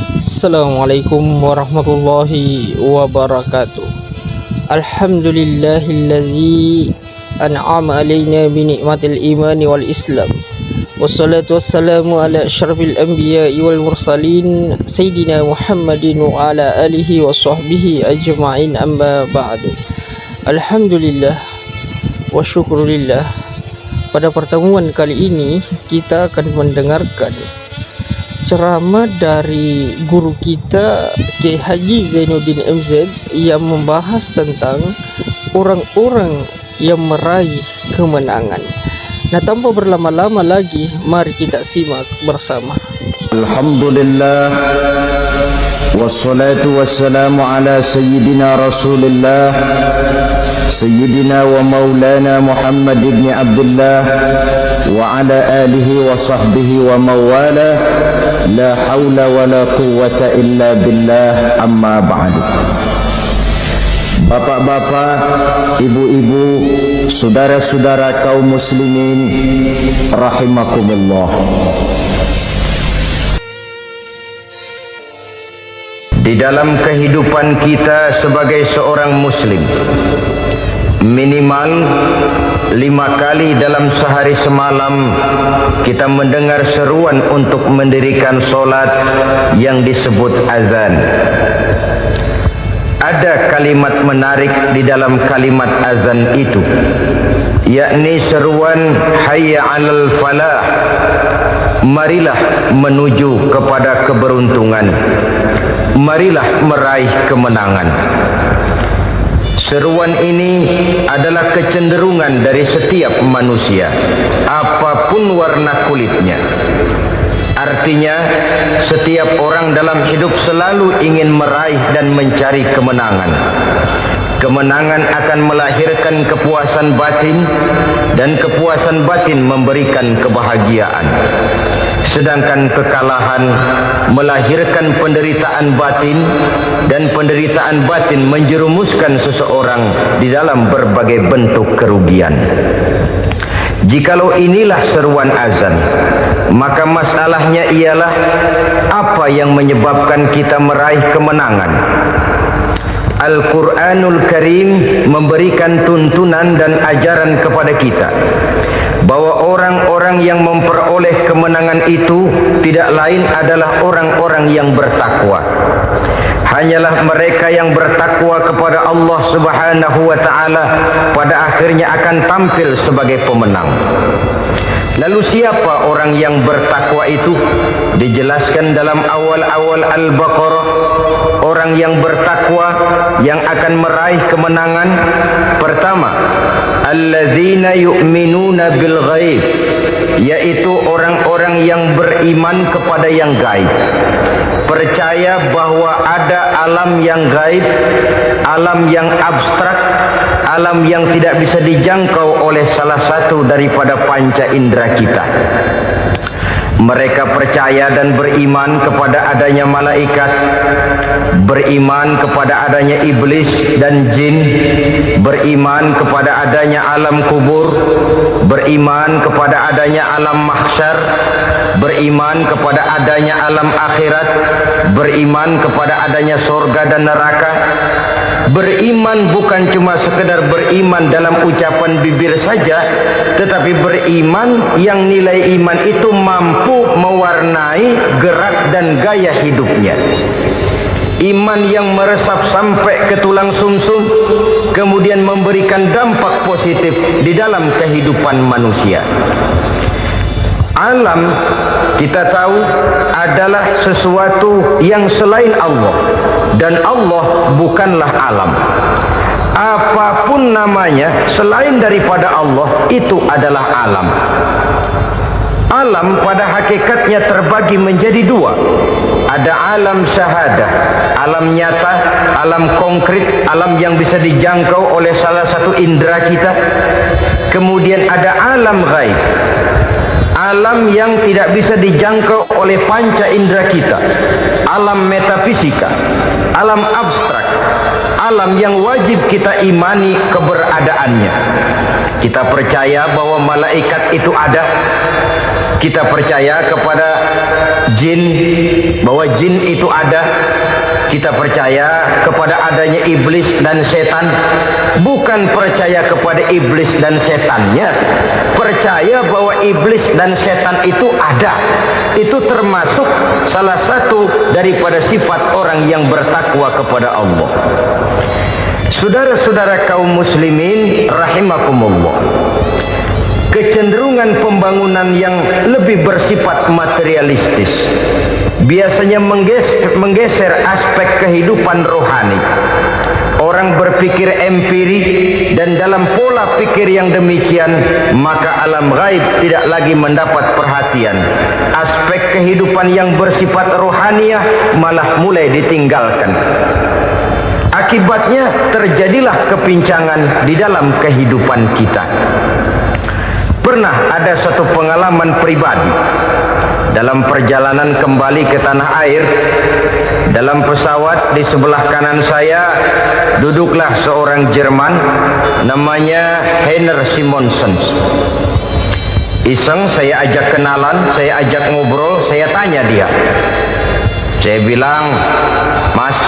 Assalamualaikum warahmatullahi wabarakatuh. Alhamdulillahillazi an'ama alaina bi ni'matil imani wal islam. Wassalatu wassalamu ala asyrafil anbiya'i wal mursalin Sayyidina Muhammadin wa ala alihi wa sahbihi ajma'in, amma ba'du. Alhamdulillah wa syukurillah. Pada pertemuan kali ini kita akan mendengarkan ceramah dari guru kita Kiai Haji Zainuddin MZ yang membahas tentang orang-orang yang meraih kemenangan. Nah, tanpa berlama-lama lagi, mari kita simak bersama. Alhamdulillah, wassalatu wassalamu ala sayyidina Rasulillah, sayyidina wa maulana Muhammad ibn Abdullah wa ala alihi wa sahbihi wa mawala. La hawla wa la quwwata illa billah, amma ba'du. Bapak-bapak, ibu-ibu, saudara-saudara kaum muslimin rahimakumullah. Di dalam kehidupan kita sebagai seorang muslim, minimal 5 kali dalam sehari semalam kita mendengar seruan untuk mendirikan solat yang disebut azan. Ada kalimat menarik di dalam kalimat azan itu, yakni seruan hayya 'alal falah, marilah menuju kepada keberuntungan, marilah meraih kemenangan. Seruan ini adalah kecenderungan dari setiap manusia, apapun warna kulitnya. Artinya, setiap orang dalam hidup selalu ingin meraih dan mencari kemenangan. Kemenangan akan melahirkan kepuasan batin, dan kepuasan batin memberikan kebahagiaan. Sedangkan kekalahan melahirkan penderitaan batin, dan penderitaan batin menjerumuskan seseorang di dalam berbagai bentuk kerugian. Jikalau inilah seruan azan, maka masalahnya ialah apa yang menyebabkan kita meraih kemenangan. Al-Quranul Karim memberikan tuntunan dan ajaran kepada kita bahwa orang-orang yang memperoleh kemenangan itu tidak lain adalah orang-orang yang bertakwa. Hanyalah mereka yang bertakwa kepada Allah Subhanahu wa ta'ala pada akhirnya akan tampil sebagai pemenang. Lalu siapa orang yang bertakwa itu? Dijelaskan dalam awal-awal Al-Baqarah, orang yang bertakwa yang akan meraih kemenangan. Pertama, allazina yu'minuna bil ghaib, yaitu orang-orang yang beriman kepada yang gaib. Percaya bahwa ada alam yang gaib, alam yang abstrak, alam yang tidak bisa dijangkau oleh salah satu daripada panca indera kita. Mereka percaya dan beriman kepada adanya malaikat, beriman kepada adanya iblis dan jin, beriman kepada adanya alam kubur, beriman kepada adanya alam mahsyar, beriman kepada adanya alam akhirat, beriman kepada adanya surga dan neraka. Beriman bukan cuma sekedar beriman dalam ucapan bibir saja, tetapi beriman yang nilai iman itu mampu mewarnai gerak dan gaya hidupnya. Iman yang meresap sampai ke tulang sumsum, kemudian memberikan dampak positif di dalam kehidupan manusia. Alam, kita tahu, adalah sesuatu yang selain Allah, dan Allah bukanlah alam. Apapun namanya selain daripada Allah, itu adalah alam. Alam pada hakikatnya terbagi menjadi dua. Ada alam syahadah, alam nyata, alam konkret, alam yang bisa dijangkau oleh salah satu indera kita. Kemudian ada alam ghaib, alam yang tidak bisa dijangkau oleh panca indera kita, alam metafisika, alam abstrak, alam yang wajib kita imani keberadaannya. Kita percaya bahwa malaikat itu ada, kita percaya kepada jin, bahwa jin itu ada. Kita percaya kepada adanya iblis dan setan, bukan percaya kepada iblis dan setannya, percaya bahwa iblis dan setan itu ada. Itu termasuk salah satu daripada sifat orang yang bertakwa kepada Allah. Saudara-saudara kaum muslimin rahimakumullah, kecenderungan pembangunan yang lebih bersifat materialistis biasanya menggeser aspek kehidupan rohani. Orang berpikir empirik, dan dalam pola pikir yang demikian maka alam gaib tidak lagi mendapat perhatian. Aspek kehidupan yang bersifat rohaniah malah mulai ditinggalkan. Akibatnya terjadilah kepincangan di dalam kehidupan kita. Pernah ada satu pengalaman pribadi. Dalam perjalanan kembali ke tanah air, dalam pesawat di sebelah kanan saya duduklah seorang Jerman namanya Heiner Simonsen. Iseng saya ajak kenalan, saya ajak ngobrol, saya tanya dia. Saya bilang, Mas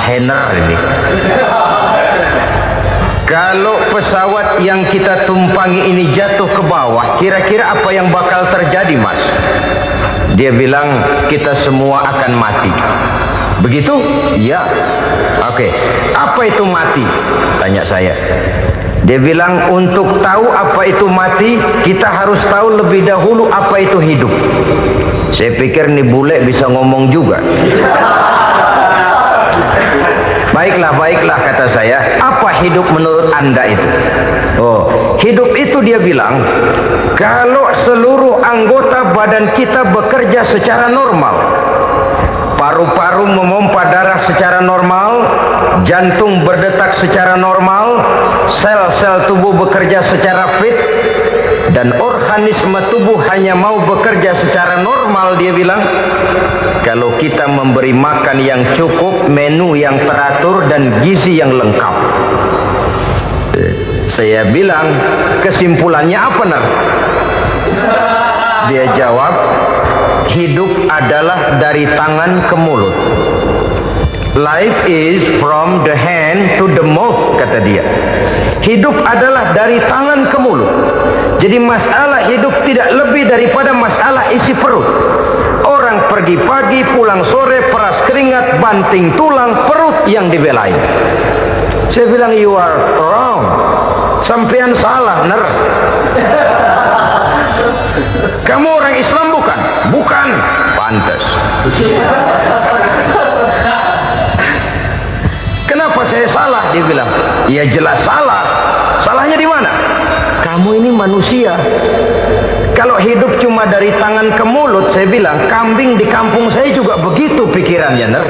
Heiner ini, kalau pesawat yang kita tumpangi ini jatuh ke bawah, kira-kira apa yang bakal terjadi, Mas? Dia bilang, kita semua akan mati. Begitu? Ya. Oke. Apa itu mati? Tanya saya. Dia bilang, untuk tahu apa itu mati, kita harus tahu lebih dahulu apa itu hidup. Saya pikir nih bule bisa ngomong juga. Baiklah kata saya. Apa hidup menurut Anda itu? Oh, hidup itu dia bilang, kalau seluruh anggota badan kita bekerja secara normal, paru-paru memompa darah secara normal, jantung berdetak secara normal, sel-sel tubuh bekerja secara fit, dan organisme tubuh hanya mau bekerja secara normal, dia bilang, kalau kita memberi makan yang cukup, menu yang teratur, dan gizi yang lengkap. Saya bilang, kesimpulannya apa, Nar? Dia jawab, hidup adalah dari tangan ke mulut. Life is from the hand to the mouth, kata dia. Hidup adalah dari tangan ke mulut. Jadi masalah hidup tidak lebih daripada masalah isi perut. Orang pergi pagi, pulang sore, peras keringat, banting tulang, perut yang dibelain. Saya bilang, you are wrong. Sampean salah, Ner. Kamu orang Islam bukan? Bukan. Pantas. Kenapa saya salah? Dia bilang, ya jelas salah. Salahnya di mana? Kamu ini manusia. Kalau hidup cuma dari tangan ke mulut, saya bilang, kambing di kampung saya juga begitu pikirannya, Ner.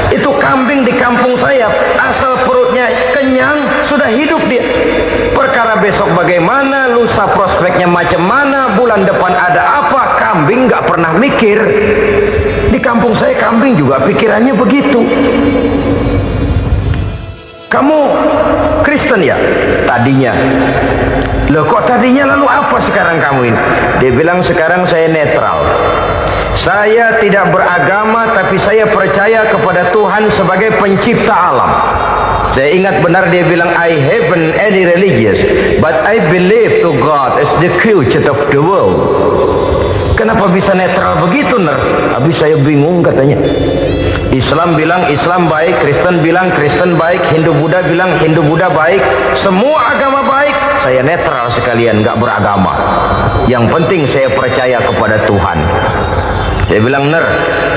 Itu kambing di kampung saya, asal perutnya kenyang, sudah hidup dia. Perkara besok bagaimana, lusa prospeknya macam mana, bulan depan ada apa, kambing nggak pernah mikir. Di kampung saya kambing juga pikirannya begitu. Kamu Kristen ya? Tadinya. Loh kok tadinya, lalu apa sekarang kamu ini? Dia bilang, sekarang saya netral. Saya tidak beragama, tapi saya percaya kepada Tuhan sebagai pencipta alam. Saya ingat benar dia bilang, I haven't any religious, but I believe to God as the creator of the world. Kenapa bisa netral begitu, Ner? Habis saya bingung katanya. Islam bilang Islam baik, Kristen bilang Kristen baik, Hindu Buddha bilang Hindu Buddha baik, semua agama baik. Saya netral sekalian, nggak beragama. Yang penting saya percaya kepada Tuhan. Saya bilang, Ner,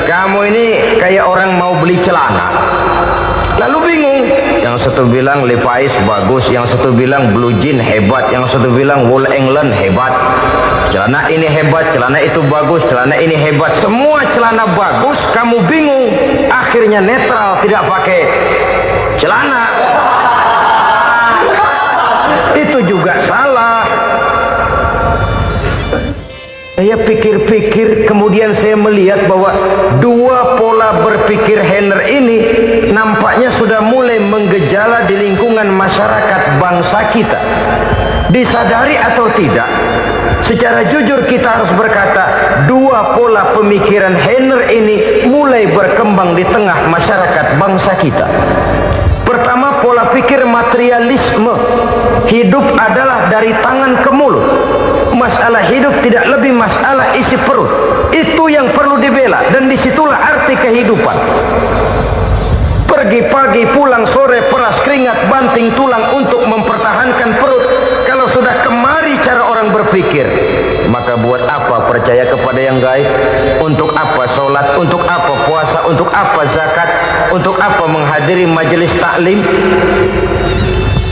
kamu ini kayak orang mau beli celana, lalu bingung. Yang satu bilang Levi's bagus, yang satu bilang Blue Jean hebat, yang satu bilang Wool England hebat. Celana ini hebat, celana itu bagus, celana ini hebat. Semua celana bagus, kamu bingung. Akhirnya netral, tidak pakai celana. Itu juga salah. Saya pikir-pikir, kemudian saya melihat bahwa dua pola berpikir Heiner ini nampaknya sudah mulai menggejala di lingkungan masyarakat bangsa kita. Disadari atau tidak, Secara jujur kita harus berkata, dua pola pemikiran Henner ini mulai berkembang di tengah masyarakat bangsa kita. Pertama, pola pikir materialisme. Hidup adalah dari tangan ke mulut. Masalah hidup tidak lebih masalah isi perut. Itu yang perlu dibela, dan disitulah arti kehidupan. Pergi pagi, pulang sore, peras keringat, banting tulang untuk mempertahankan perut. Kalau sudah kemari cara orang berpikir, maka buat apa percaya kepada yang gaib? Untuk apa sholat? Untuk apa puasa? Untuk apa zakat? Untuk apa menghadiri majelis taklim?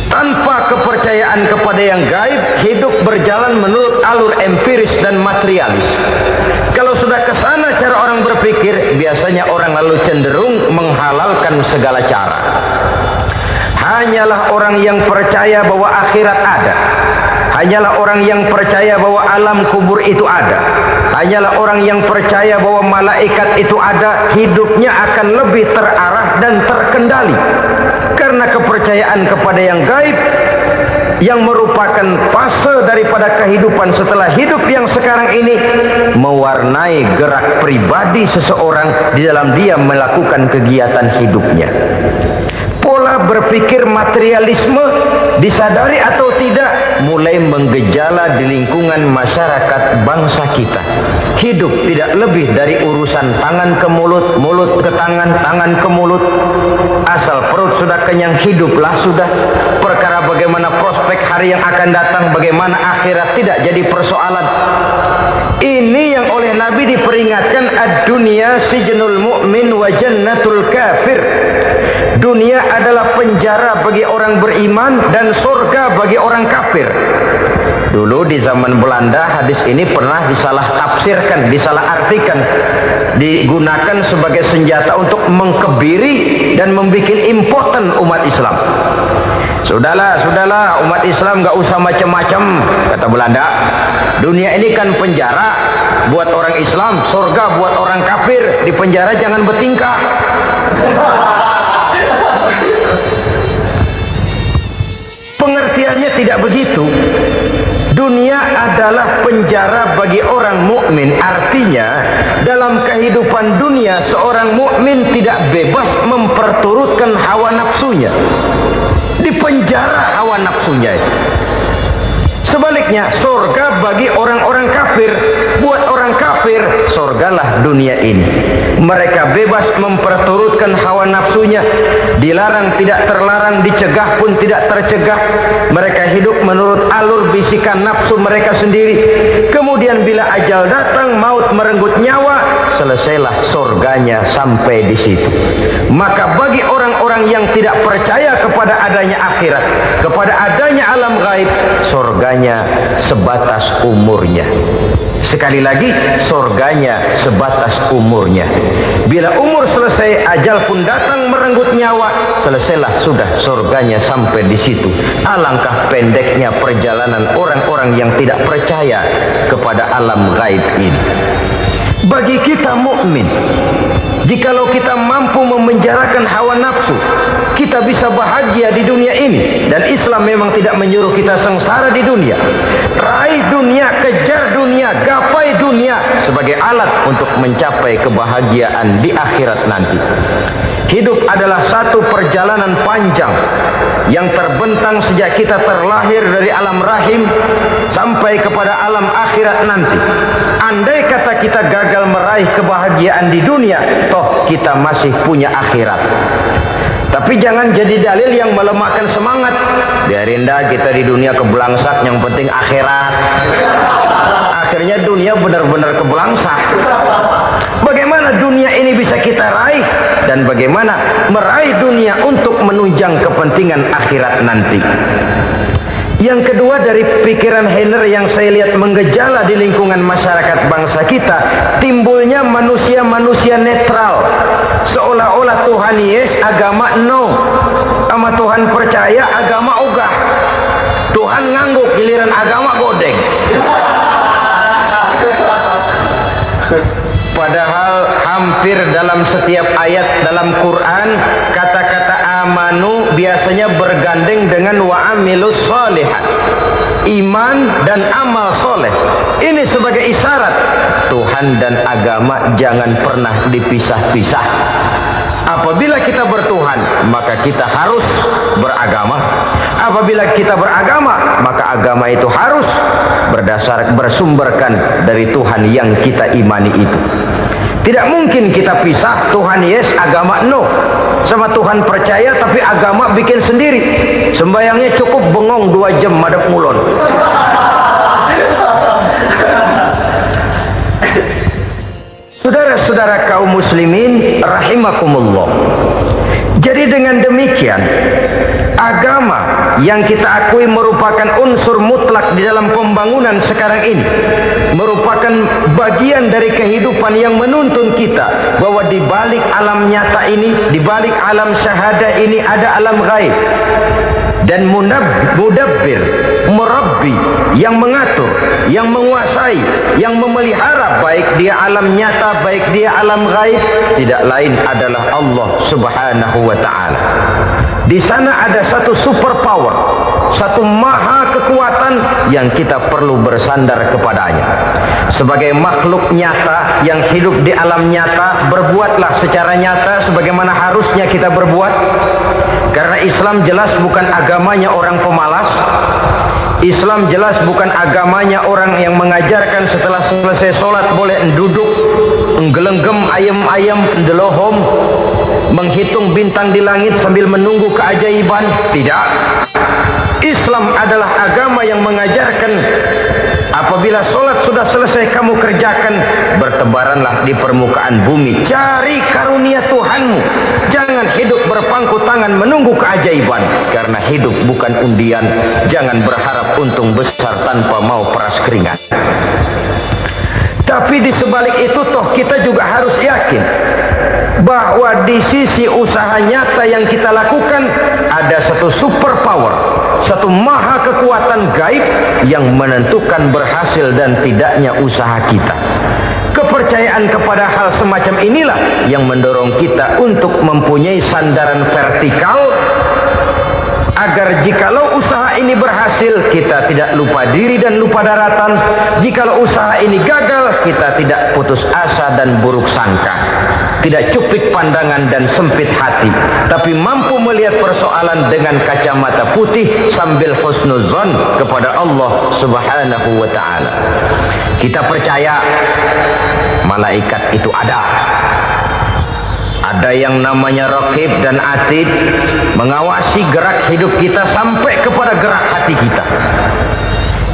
Tanpa kepercayaan kepada yang gaib, hidup berjalan menurut alur empiris dan materialis. Kalau sudah ke sana cara orang berpikir, biasanya orang lalu cenderung menghalalkan segala cara. Hanyalah orang yang percaya bahwa akhirat ada, hanyalah orang yang percaya bahwa alam kubur itu ada, hanyalah orang yang percaya bahwa malaikat itu ada, hidupnya akan lebih terarah dan terkendali. Karena kepercayaan kepada yang gaib, yang merupakan fase daripada kehidupan setelah hidup yang sekarang ini, mewarnai gerak pribadi seseorang di dalam dia melakukan kegiatan hidupnya. Pola berpikir materialisme, disadari atau tidak, mulai menggejala di lingkungan masyarakat bangsa kita. Hidup tidak lebih dari urusan tangan ke mulut, mulut ke tangan, tangan ke mulut. Asal perut sudah kenyang, hiduplah sudah. Perkara bagaimana prospek hari yang akan datang, bagaimana akhirat, tidak jadi persoalan. Ini yang oleh Nabi diperingatkan, ad-dunya sijnul mu'min wa jannatul kafir. Dunia adalah penjara bagi orang beriman dan surga bagi orang kafir. Dulu di zaman Belanda hadis ini pernah disalah tafsirkan, disalah artikan, digunakan sebagai senjata untuk mengkebiri dan membuat impoten umat Islam. Sudahlah umat Islam gak usah macam-macam, kata Belanda. Dunia ini kan penjara buat orang Islam, surga buat orang kafir. Di penjara jangan bertingkah. Pengertiannya tidak begitu. Dunia adalah penjara bagi orang mukmin. Artinya dalam kehidupan dunia seorang mukmin tidak bebas memperturutkan hawa nafsunya. Di penjara hawa nafsunya. Sebaliknya, surga bagi orang-orang kafir. Buat orang kafir, surgalah dunia ini. Mereka bebas memperturutkan hawa nafsunya. Dilarang tidak terlarang, dicegah pun tidak tercegah. Mereka hidup menurut alur bisikan nafsu mereka sendiri. Kemudian bila ajal datang, maut merenggut nyawa, selesailah surganya sampai di situ. Maka bagi orang-orang yang tidak percaya kepada adanya akhirat, kepada adanya alam gaib, surganya sebatas umurnya. Sekali lagi, surganya sebatas umurnya. Bila umur selesai, ajal pun datang merenggut nyawa, selesailah sudah surganya sampai di situ. Alangkah pendeknya perjalanan orang-orang yang tidak percaya kepada alam gaib ini. Bagi kita mukmin, jikalau kita mampu memenjarakan hawa nafsu, kita bisa bahagia di dunia ini. Dan Islam memang tidak menyuruh kita sengsara di dunia. Raih dunia, kejar dunia, gapai dunia sebagai alat untuk mencapai kebahagiaan di akhirat nanti. Hidup adalah satu perjalanan panjang yang terbentang sejak kita terlahir dari alam rahim sampai kepada alam akhirat nanti. Andai kata kita gagal meraih kebahagiaan di dunia, toh kita masih punya akhirat. Tapi jangan jadi dalil yang melemahkan semangat. Biarin dah kita di dunia kebelangsak, yang penting akhirat. Akhirnya dunia benar-benar kebelangsak. Bagaimana dunia ini bisa kita raih, dan bagaimana meraih dunia untuk menunjang kepentingan akhirat nanti. Yang kedua, dari pikiran Henner yang saya lihat menggejala di lingkungan masyarakat bangsa kita, timbulnya manusia-manusia netral. Seolah-olah Tuhan yes, agama no. Sama Tuhan percaya, agama ogah. Tuhan ngangguk, giliran agama godeng. Padahal hampir dalam setiap ayat dalam Quran, kata-kata amanu biasanya bergandeng dengan wa amilus shalihat. iman dan amal soleh. Ini sebagai isyarat Tuhan dan agama jangan pernah dipisah-pisah. Apabila kita bertuhan, maka kita harus beragama. Apabila kita beragama, maka agama itu harus bersumberkan dari Tuhan yang kita imani itu. Tidak mungkin kita pisah, Tuhan yes, agama no. Sama Tuhan percaya tapi agama bikin sendiri. Sembayangnya cukup bengong 2 jam madep mulon. Saudara-saudara kaum muslimin rahimakumullah. Jadi dengan demikian, agama yang kita akui merupakan unsur mutlak di dalam pembangunan sekarang ini, merupakan bagian dari kehidupan yang menuntun kita bahwa di balik alam nyata ini, di balik alam syahadah ini ada alam gaib. Dan mudabbir, murabbi, yang mengatur, yang menguasai, yang memelihara baik dia alam nyata, baik dia alam gaib, tidak lain adalah Allah Subhanahu wa ta'ala. Di sana ada satu super power, satu maha kekuatan yang kita perlu bersandar kepadanya. Sebagai makhluk nyata yang hidup di alam nyata, berbuatlah secara nyata sebagaimana harusnya kita berbuat. Karena Islam jelas bukan agamanya orang pemalas. Islam jelas bukan agamanya orang yang mengajarkan setelah selesai sholat boleh duduk, nggelenggem ayam-ayam, ndelohom, menghitung bintang di langit sambil menunggu keajaiban. Tidak. Islam adalah agama yang mengajarkan apabila sholat sudah selesai kamu kerjakan, bertebaranlah di permukaan bumi, cari karunia Tuhanmu. Jangan hidup berpangku tangan menunggu keajaiban, karena hidup bukan undian. Jangan berharap untung besar tanpa mau peras keringat. Tapi di sebalik itu toh kita juga harus yakin bahwa di sisi usaha nyata yang kita lakukan ada satu super power, satu maha kekuatan gaib yang menentukan berhasil dan tidaknya usaha kita. Kepercayaan kepada hal semacam inilah yang mendorong kita untuk mempunyai sandaran vertikal, agar jikalau usaha ini berhasil, kita tidak lupa diri dan lupa daratan. Jikalau usaha ini gagal, kita tidak putus asa dan buruk sangka, tidak cuplik pandangan dan sempit hati, tapi mampu melihat persoalan dengan kacamata putih sambil husnuzon kepada Allah Subhanahu wa ta'ala. Kita percaya malaikat itu ada. Ada yang namanya raqib dan atid, mengawasi gerak hidup kita sampai kepada gerak hati kita.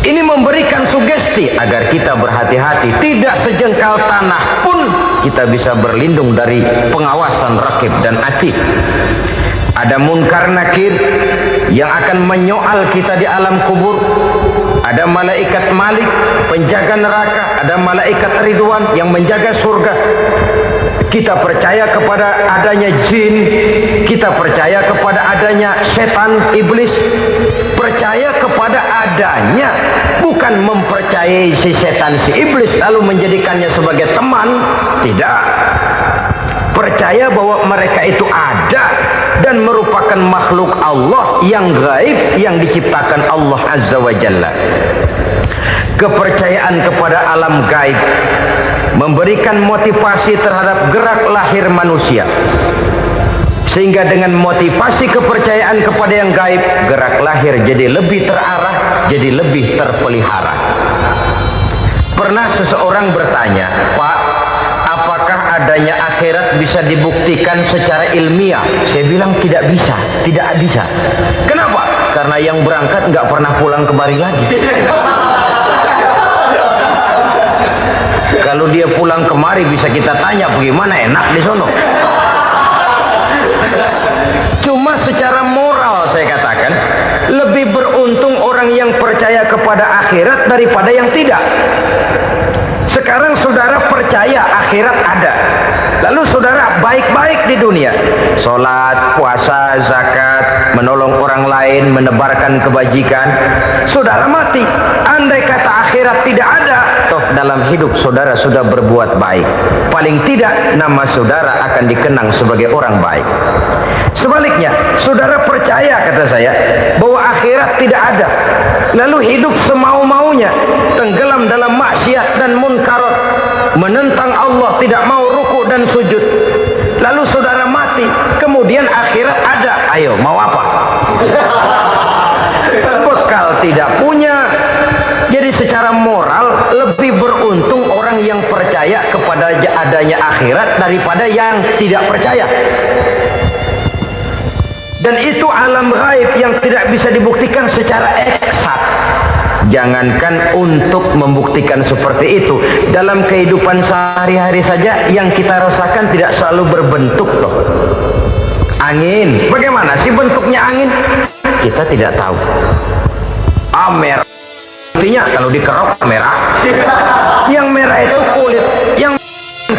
Ini memberikan sugesti agar kita berhati-hati, tidak sejengkal tanah pun kita bisa berlindung dari pengawasan raqib dan atid. Ada munkar nakir yang akan menyoal kita di alam kubur. Ada malaikat Malik, penjaga neraka. Ada malaikat Ridwan yang menjaga surga. Kita percaya kepada adanya jin, kita percaya kepada adanya setan, iblis. Percaya kepada adanya, bukan mempercayai si setan, si iblis lalu menjadikannya sebagai teman. Tidak. Percaya bahwa mereka itu ada dan merupakan makhluk Allah yang gaib yang diciptakan Allah Azza wa Jalla. Kepercayaan kepada alam gaib memberikan motivasi terhadap gerak lahir manusia, sehingga dengan motivasi kepercayaan kepada yang gaib, gerak lahir jadi lebih terarah, jadi lebih terpelihara. Pernah seseorang bertanya, "Pak, apakah adanya akhirat bisa dibuktikan secara ilmiah?" Saya bilang tidak bisa, tidak bisa. Kenapa? Karena yang berangkat nggak pernah pulang kembali lagi. Kalau dia pulang kemari bisa kita tanya bagaimana enak di sono. Cuma secara moral saya katakan lebih beruntung orang yang percaya kepada akhirat daripada yang tidak. Sekarang saudara percaya akhirat ada, lalu saudara baik-baik di dunia, sholat, puasa, zakat, menolong orang lain, menebarkan kebajikan. Saudara mati, andai kata akhirat tidak ada, toh dalam hidup saudara sudah berbuat baik, paling tidak nama saudara akan dikenang sebagai orang baik. Sebaliknya, saudara percaya, kata saya, bahwa akhirat tidak ada, lalu hidup semau-maunya, tenggelam dalam maksiat dan munkarat, menentang Allah, tidak mau ruku dan sujud, lalu saudara mati, kemudian akhirat ada, ayo mau apa? Bekal tidak punya. Jadi secara moral lebih beruntung orang yang percaya kepada adanya akhirat daripada yang tidak percaya. Dan itu alam gaib yang tidak bisa dibuktikan secara eksak. Jangankan untuk membuktikan seperti itu, dalam kehidupan sehari-hari saja yang kita rasakan tidak selalu berbentuk toh. Angin, bagaimana sih bentuknya angin? Kita tidak tahu. Merah, buktinya kalau dikerok merah. Yang merah itu kulit, yang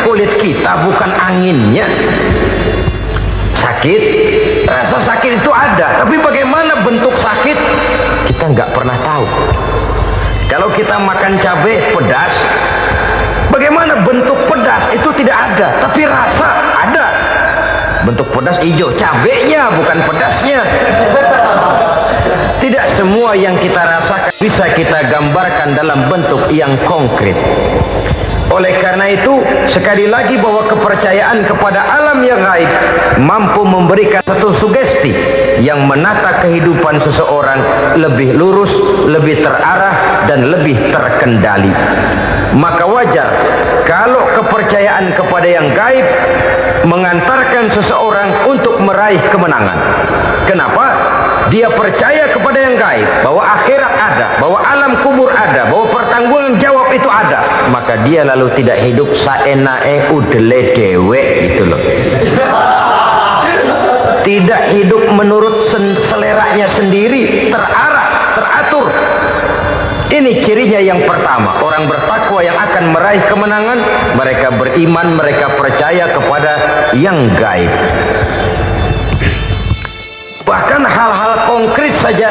kulit kita bukan anginnya. Sakit, rasa sakit itu ada, tapi bagaimana bentuk sakit kita nggak pernah tahu. Kalau kita makan cabai pedas, bagaimana bentuk pedas itu tidak ada, tapi rasa ada. Bentuk pedas hijau, cabenya bukan pedasnya. Tidak semua yang kita rasakan bisa kita gambarkan dalam bentuk yang konkret. Oleh karena itu, sekali lagi bahwa kepercayaan kepada alam yang gaib mampu memberikan satu sugesti yang menata kehidupan seseorang lebih lurus, lebih terarah, dan lebih terkendali. Maka wajar kalau kepercayaan kepada yang gaib mengantarkan seseorang untuk meraih kemenangan. Kenapa? Dia percaya kepada yang gaib, bahwa akhirat ada, bahwa alam kubur ada, bahwa pertanggungan jawab itu ada. Maka dia lalu tidak hidup saenae udele dewe, itu loh. Tidak hidup menurut seleranya sendiri, terarah, teratur. Ini cirinya yang pertama. Orang bertakwa yang akan meraih kemenangan, mereka beriman, mereka percaya kepada yang gaib. Bahkan hal-hal konkret saja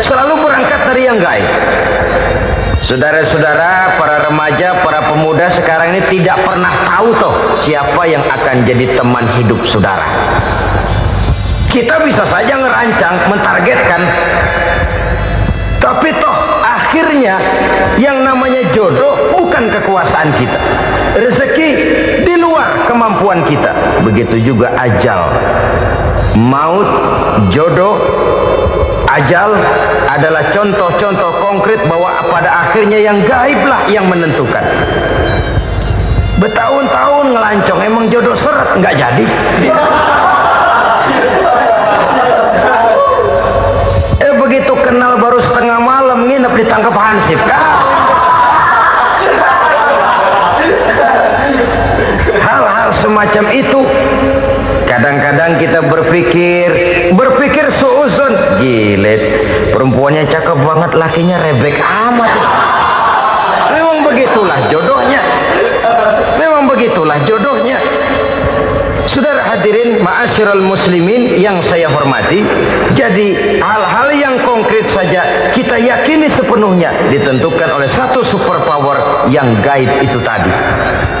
selalu berangkat dari yang gaib. Saudara-saudara, para remaja, para pemuda sekarang ini tidak pernah tahu toh siapa yang akan jadi teman hidup saudara. Kita bisa saja ngerancang, mentargetkan, tapi toh akhirnya yang namanya jodoh bukan kekuasaan kita. Rezeki di luar kemampuan kita. Begitu juga ajal. Maut, jodoh, ajal adalah contoh-contoh konkret bahwa pada akhirnya yang gaiblah yang menentukan. Bertahun-tahun ngelancong, emang jodoh seret, nggak jadi. Begitu kenal baru setengah malam nginep ditangkap hansip kan? Hal-hal semacam itu kadang-kadang kita berpikir suuzon, gilet, perempuannya cakep banget, lakinya rebek amat. Memang begitulah jodohnya. Memang begitulah jodohnya. Saudara hadirin ma'asyiral muslimin yang saya hormati, jadi hal-hal yang konkret saja kita yakini sepenuhnya ditentukan oleh satu superpower yang gaib itu tadi.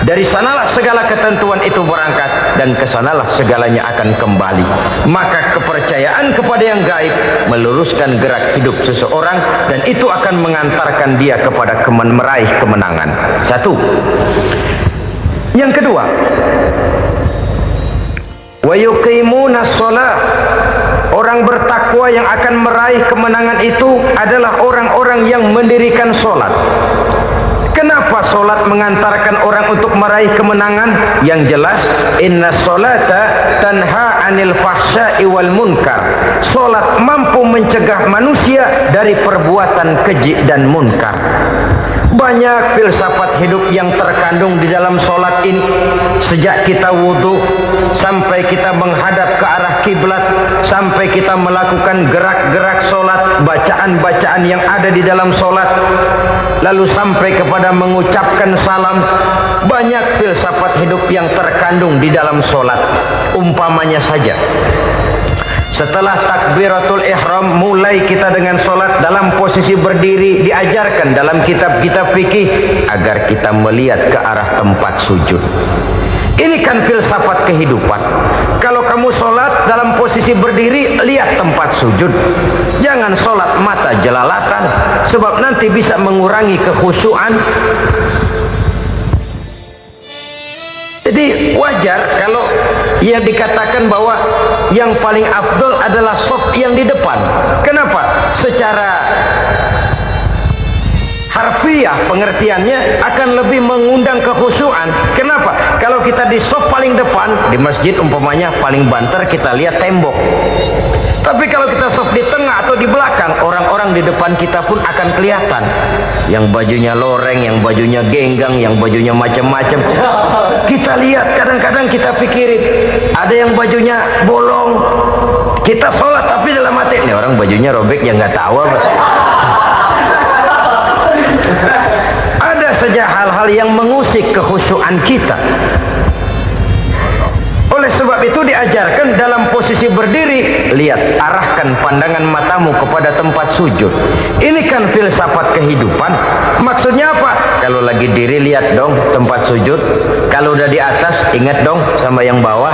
Dari sanalah segala ketentuan itu berangkat dan kesanalah segalanya akan kembali. Maka kepercayaan kepada yang gaib meluruskan gerak hidup seseorang dan itu akan mengantarkan dia kepada meraih kemenangan. Satu. Yang kedua, wa yuqimuna shalah. Orang bertakwa yang akan meraih kemenangan itu adalah orang-orang yang mendirikan sholat. Kenapa sholat mengantarkan orang untuk meraih kemenangan? Yang jelas, inna sholata tanha anil fahsya'i wal munkar. Sholat mampu mencegah manusia dari perbuatan keji dan munkar. Banyak filsafat hidup yang terkandung di dalam sholat ini. Sejak kita wudhu sampai kita menghadap ke arah kiblat, sampai kita melakukan gerak-gerak sholat, bacaan-bacaan yang ada di dalam sholat, lalu sampai kepada mengucapkan salam. Banyak filsafat hidup yang terkandung di dalam sholat. Umpamanya saja, setelah takbiratul ihram mulai kita dengan sholat dalam posisi berdiri, diajarkan dalam kitab-kitab fikih agar kita melihat ke arah tempat sujud. Ini kan filsafat kehidupan. Kalau kamu sholat dalam posisi berdiri, lihat tempat sujud. Jangan sholat mata jelalatan, sebab nanti bisa mengurangi kekhusyuan. Jadi wajar kalau ia dikatakan bahwa yang paling afdol adalah shaf yang di depan. Kenapa? Secara harfiah pengertiannya akan lebih mengundang kekhusyuan. Kenapa? Kalau kita di shaf paling depan di masjid umpamanya paling banter, kita lihat tembok. Tapi kalau kita shaf di tengah atau di belakang, orang-orang di depan kita pun akan kelihatan. Yang bajunya loreng, yang bajunya genggang, yang bajunya macam-macam. Kita lihat, kadang-kadang kita pikirin, ada yang bajunya bolong. Kita sholat tapi dalam hati, nih orang bajunya robek, yang nggak tahu apa. Ada saja hal-hal yang mengusik kekhusyuan kita. Oleh sebab itu diajarkan dalam posisi berdiri, lihat, arahkan pandangan matamu kepada tempat sujud. Ini kan filsafat kehidupan. Maksudnya apa? Kalau lagi diri, lihat dong tempat sujud. Kalau udah di atas, ingat dong sama yang bawah.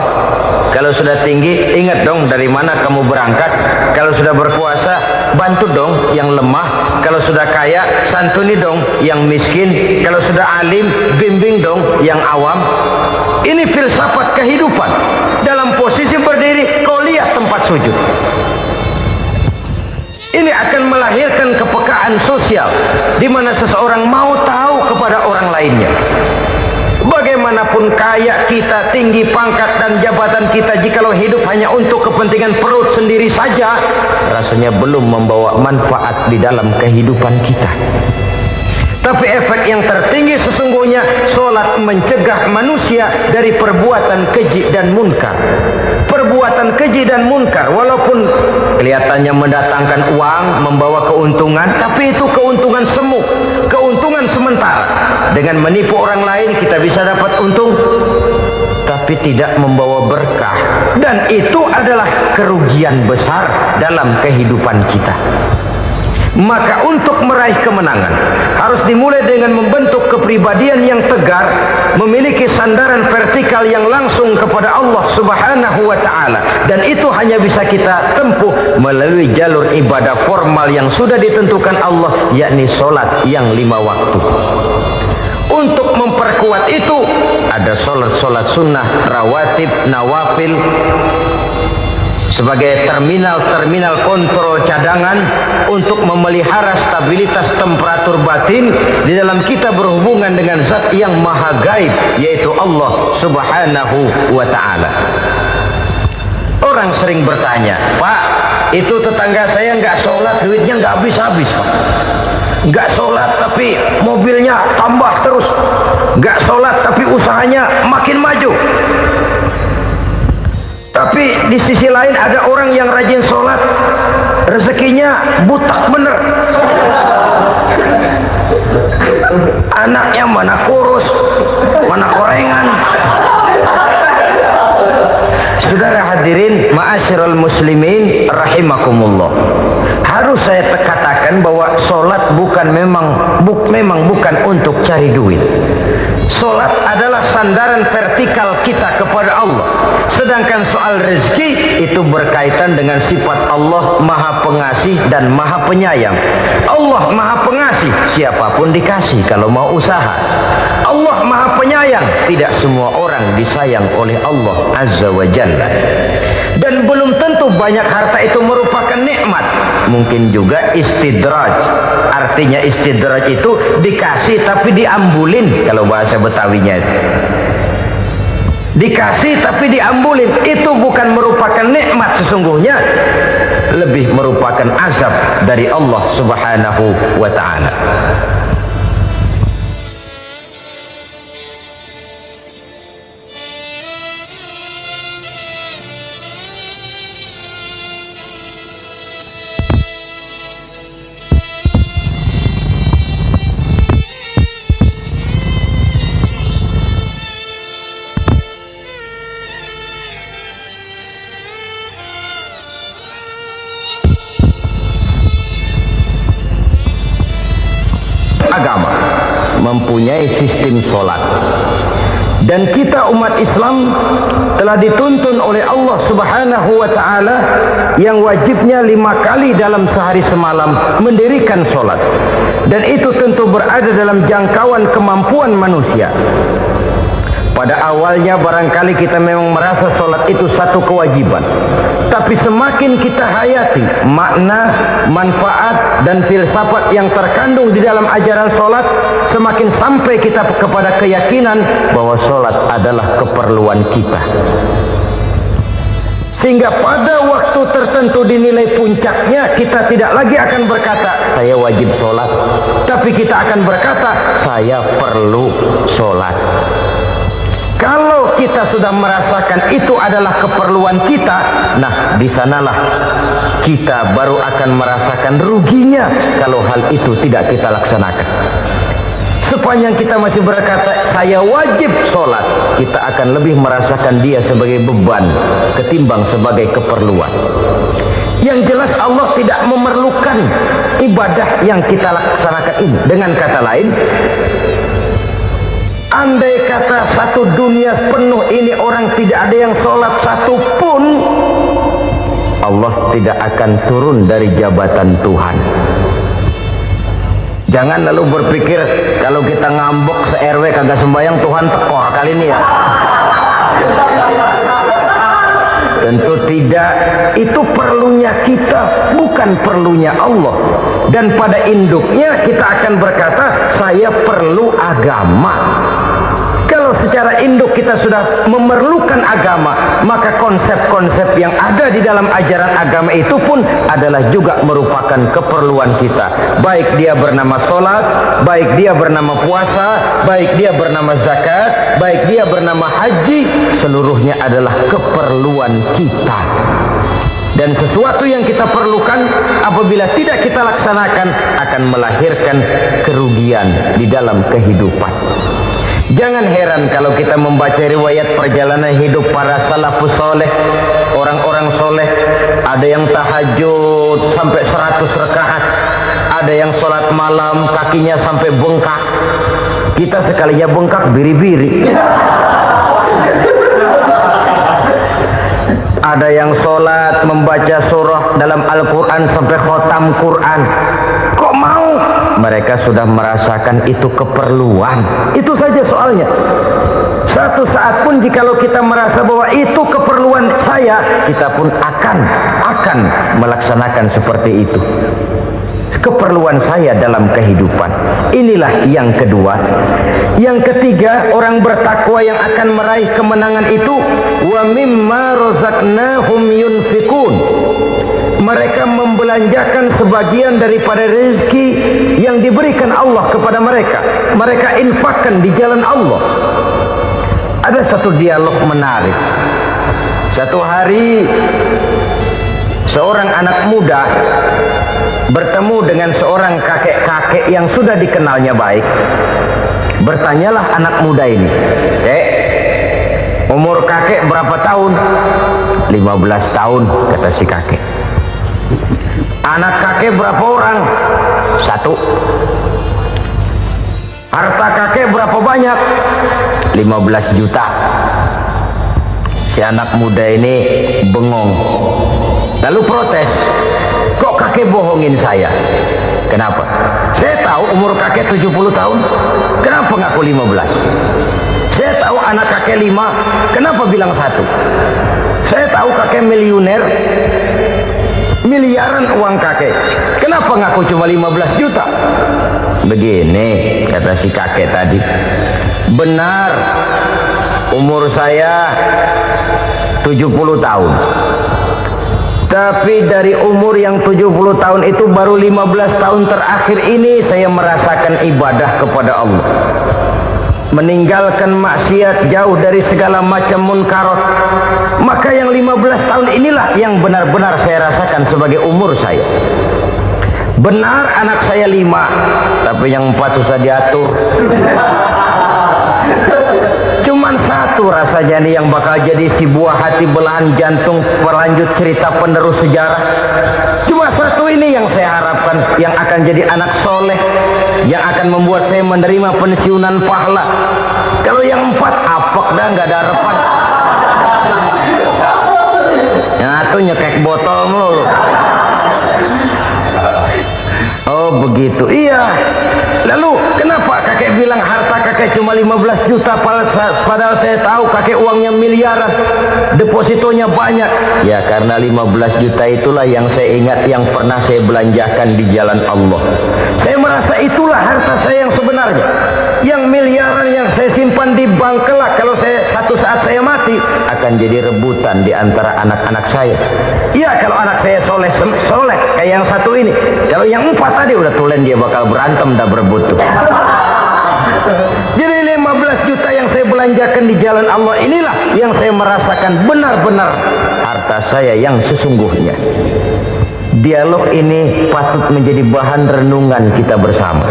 Kalau sudah tinggi, ingat dong dari mana kamu berangkat. Kalau sudah berkuasa, bantu dong yang lemah. Kalau sudah kaya, santuni dong yang miskin. Kalau sudah alim, bimbing dong yang awam. Ini filsafat kehidupan. Dalam posisi berdiri, kau lihat tempat sujud. Ini akan melahirkan kepekaan sosial, di mana seseorang mau tahu kepada orang lainnya. Bagaimanapun kaya kita, tinggi pangkat dan jabatan kita, jikalau hidup hanya untuk kepentingan perut sendiri saja, rasanya belum membawa manfaat di dalam kehidupan kita. Tapi efek yang tertinggi sesungguhnya, solat mencegah manusia dari perbuatan keji dan munkar. Perbuatan keji dan munkar, walaupun kelihatannya mendatangkan uang, membawa keuntungan, tapi itu keuntungan semu, keuntungan sementara. Dengan menipu orang lain kita bisa dapat untung, tapi tidak membawa berkah. Dan itu adalah kerugian besar dalam kehidupan kita. Maka untuk meraih kemenangan harus dimulai dengan membentuk kepribadian yang tegar, memiliki sandaran vertikal yang langsung kepada Allah Subhanahu wa ta'ala. Dan itu hanya bisa kita tempuh melalui jalur ibadah formal yang sudah ditentukan Allah, yakni solat yang 5 waktu. Untuk memperkuat itu ada solat-solat sunnah, rawatib, nawafil, sebagai terminal kontrol cadangan untuk memelihara stabilitas temperatur batin di dalam kita berhubungan dengan zat yang maha gaib, yaitu Allah Subhanahu wa ta'ala. Orang sering bertanya, Pak, itu tetangga saya nggak sholat, duitnya nggak habis-habis, Pak. Nggak sholat tapi mobilnya tambah terus, nggak sholat tapi usahanya makin maju. Tapi di sisi lain ada orang yang rajin sholat, rezekinya butak bener. Anaknya mana kurus, mana korengan. Saudara hadirin, ma'asyiral muslimin rahimakumullah. Harus saya katakan bahwa sholat memang bukan untuk cari duit. Sholat adalah sandaran vertikal kita kepada Allah. Sedangkan soal rezeki itu berkaitan dengan sifat Allah maha pengasih dan maha penyayang. Allah maha pengasih, siapapun dikasih kalau mau usaha. Allah maha penyayang, tidak semua orang disayang oleh Allah Azza wa Jalla. Dan belum tentu banyak harta itu merupakan nikmat. Mungkin juga istidraj. Artinya istidraj itu dikasih tapi diambulin, kalau bahasa Betawinya itu. Dikasih tapi diambulin, itu bukan merupakan nikmat sesungguhnya, lebih merupakan azab dari Allah Subhanahu wa ta'ala. Agama mempunyai sistem sholat Dan kita umat Islam telah dituntun oleh Allah Subhanahu wa ta'ala yang wajibnya 5 kali dalam sehari semalam mendirikan solat. Dan itu tentu berada dalam jangkauan kemampuan manusia. Pada awalnya barangkali kita memang merasa solat itu satu kewajiban, tapi semakin kita hayati makna, manfaat dan filsafat yang terkandung di dalam ajaran solat, semakin sampai kita kepada keyakinan bahwa solat adalah keperluan kita. Sehingga pada waktu tertentu dinilai puncaknya, kita tidak lagi akan berkata saya wajib solat, tapi kita akan berkata saya perlu solat. Kalau kita sudah merasakan itu adalah keperluan kita, nah di sanalah kita baru akan merasakan ruginya kalau hal itu tidak kita laksanakan. Sepanjang kita masih berkata saya wajib sholat, kita akan lebih merasakan dia sebagai beban ketimbang sebagai keperluan. Yang jelas Allah tidak memerlukan ibadah yang kita laksanakan ini. Dengan kata lain, andai kata satu dunia penuh ini orang tidak ada yang sholat satu pun, Allah tidak akan turun dari jabatan Tuhan. Jangan lalu berpikir kalau kita ngambek se-RW kagak sembahyang Tuhan tekor kali ini ya. Tentu tidak. Itu perlunya kita, bukan perlunya Allah. Dan pada induknya kita akan berkata saya perlu agama. Kalau secara induk kita sudah memerlukan agama, maka konsep-konsep yang ada di dalam ajaran agama itu pun adalah juga merupakan keperluan kita. Baik dia bernama sholat, baik dia bernama puasa, baik dia bernama zakat, baik dia bernama haji, seluruhnya adalah keperluan kita. Dan sesuatu yang kita perlukan apabila tidak kita laksanakan akan melahirkan kerugian di dalam kehidupan. Jangan heran kalau kita membaca riwayat perjalanan hidup para salafus soleh, orang-orang soleh. Ada yang tahajud sampai 100 rakaat, ada yang sholat malam kakinya sampai bengkak. Kita sekalinya bengkak biri-biri. Ada yang sholat membaca surah dalam Al-Quran sampai khotam Quran. Kok mau? Mereka sudah merasakan itu keperluan. Itu saja soalnya. Satu saat pun jikalau kita merasa bahwa itu keperluan saya, kita pun akan melaksanakan seperti itu. Keperluan saya dalam kehidupan. Inilah yang kedua. Yang ketiga, orang bertakwa yang akan meraih kemenangan itu wa mimma razaqnahum yunfikun. Mereka membelanjakan sebagian daripada rezeki yang diberikan Allah kepada mereka. Mereka infakkan di jalan Allah. Ada satu dialog menarik. Satu hari seorang anak muda bertemu dengan seorang kakek-kakek yang sudah dikenalnya baik. Bertanyalah anak muda ini, umur kakek berapa tahun? 15 tahun, kata si kakek. Anak kakek berapa orang? 1. Harta kakek berapa banyak? 15 juta. Si anak muda ini bengong, lalu protes, kok kakek bohongin saya? Kenapa? Saya tahu umur kakek 70 tahun, kenapa ngaku 15? Saya tahu anak kakek 5, kenapa bilang 1? Saya tahu kakek miliuner, miliaran uang kakek, kenapa ngaku cuma 15 juta? Begini kata si kakek tadi, benar umur saya 70 tahun, tapi dari umur yang 70 tahun itu baru 15 tahun terakhir ini saya merasakan ibadah kepada Allah, meninggalkan maksiat, jauh dari segala macam munkarat. Maka yang 15 tahun inilah yang benar-benar saya rasakan sebagai umur saya. Benar anak saya 5, tapi yang 4 susah diatur. Cuman 1 rasanya nih yang bakal jadi si buah hati, belahan jantung, berlanjut cerita penerus sejarah. Cuma 1 ini yang saya harapkan, yang akan jadi anak soleh, yang akan membuat saya menerima pensiunan pahala. Kalau yang 4 apa apek dah, nggak ada harapan. Yang satu nyekek botol mulu. Oh begitu, iya. Lalu kenapa kakek bilang harta kakek cuma 15 juta padahal saya tahu kakek uangnya miliaran, depositonya banyak? Ya karena 15 juta itulah yang saya ingat yang pernah saya belanjakan di jalan Allah. Saya merasa itulah harta saya yang sebenarnya. Yang miliaran yang saya simpan di bank kelak kalau satu saat saya mati akan jadi rebutan di antara anak-anak saya. Ya kalau anak saya soleh kayak yang satu ini. Kalau yang 4 tadi udah tulen dia bakal berantem dah berebut tuh. Jadi 15 juta yang saya belanjakan di jalan Allah inilah yang saya merasakan benar-benar harta saya yang sesungguhnya. Dialog ini patut menjadi bahan renungan kita bersama.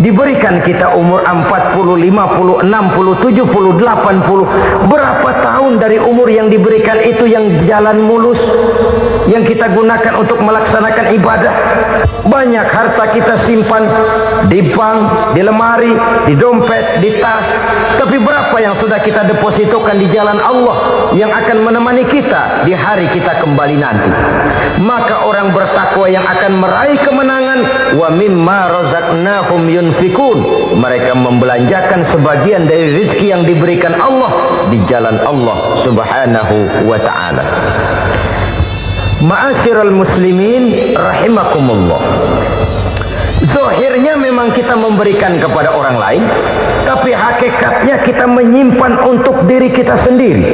Diberikan kita umur 40, 50, 60, 70, 80. Berapa tahun dari umur yang diberikan itu yang jalan mulus, yang kita gunakan untuk melaksanakan ibadah? Banyak harta kita simpan di bank, di lemari, di dompet, di tas. Tapi berapa yang sudah kita depositokan di jalan Allah yang akan menemani kita di hari kita kembali nanti? Maka orang bertakwa yang akan meraih kemenangan, wa mimma razaqnahum yunfikun, mereka membelanjakan sebagian dari rezeki yang diberikan Allah di jalan Allah Subhanahu wa ta'ala. Ma'asyiral muslimin rahimakumullah. Zahirnya memang kita memberikan kepada orang lain, tapi hakikatnya kita menyimpan untuk diri kita sendiri.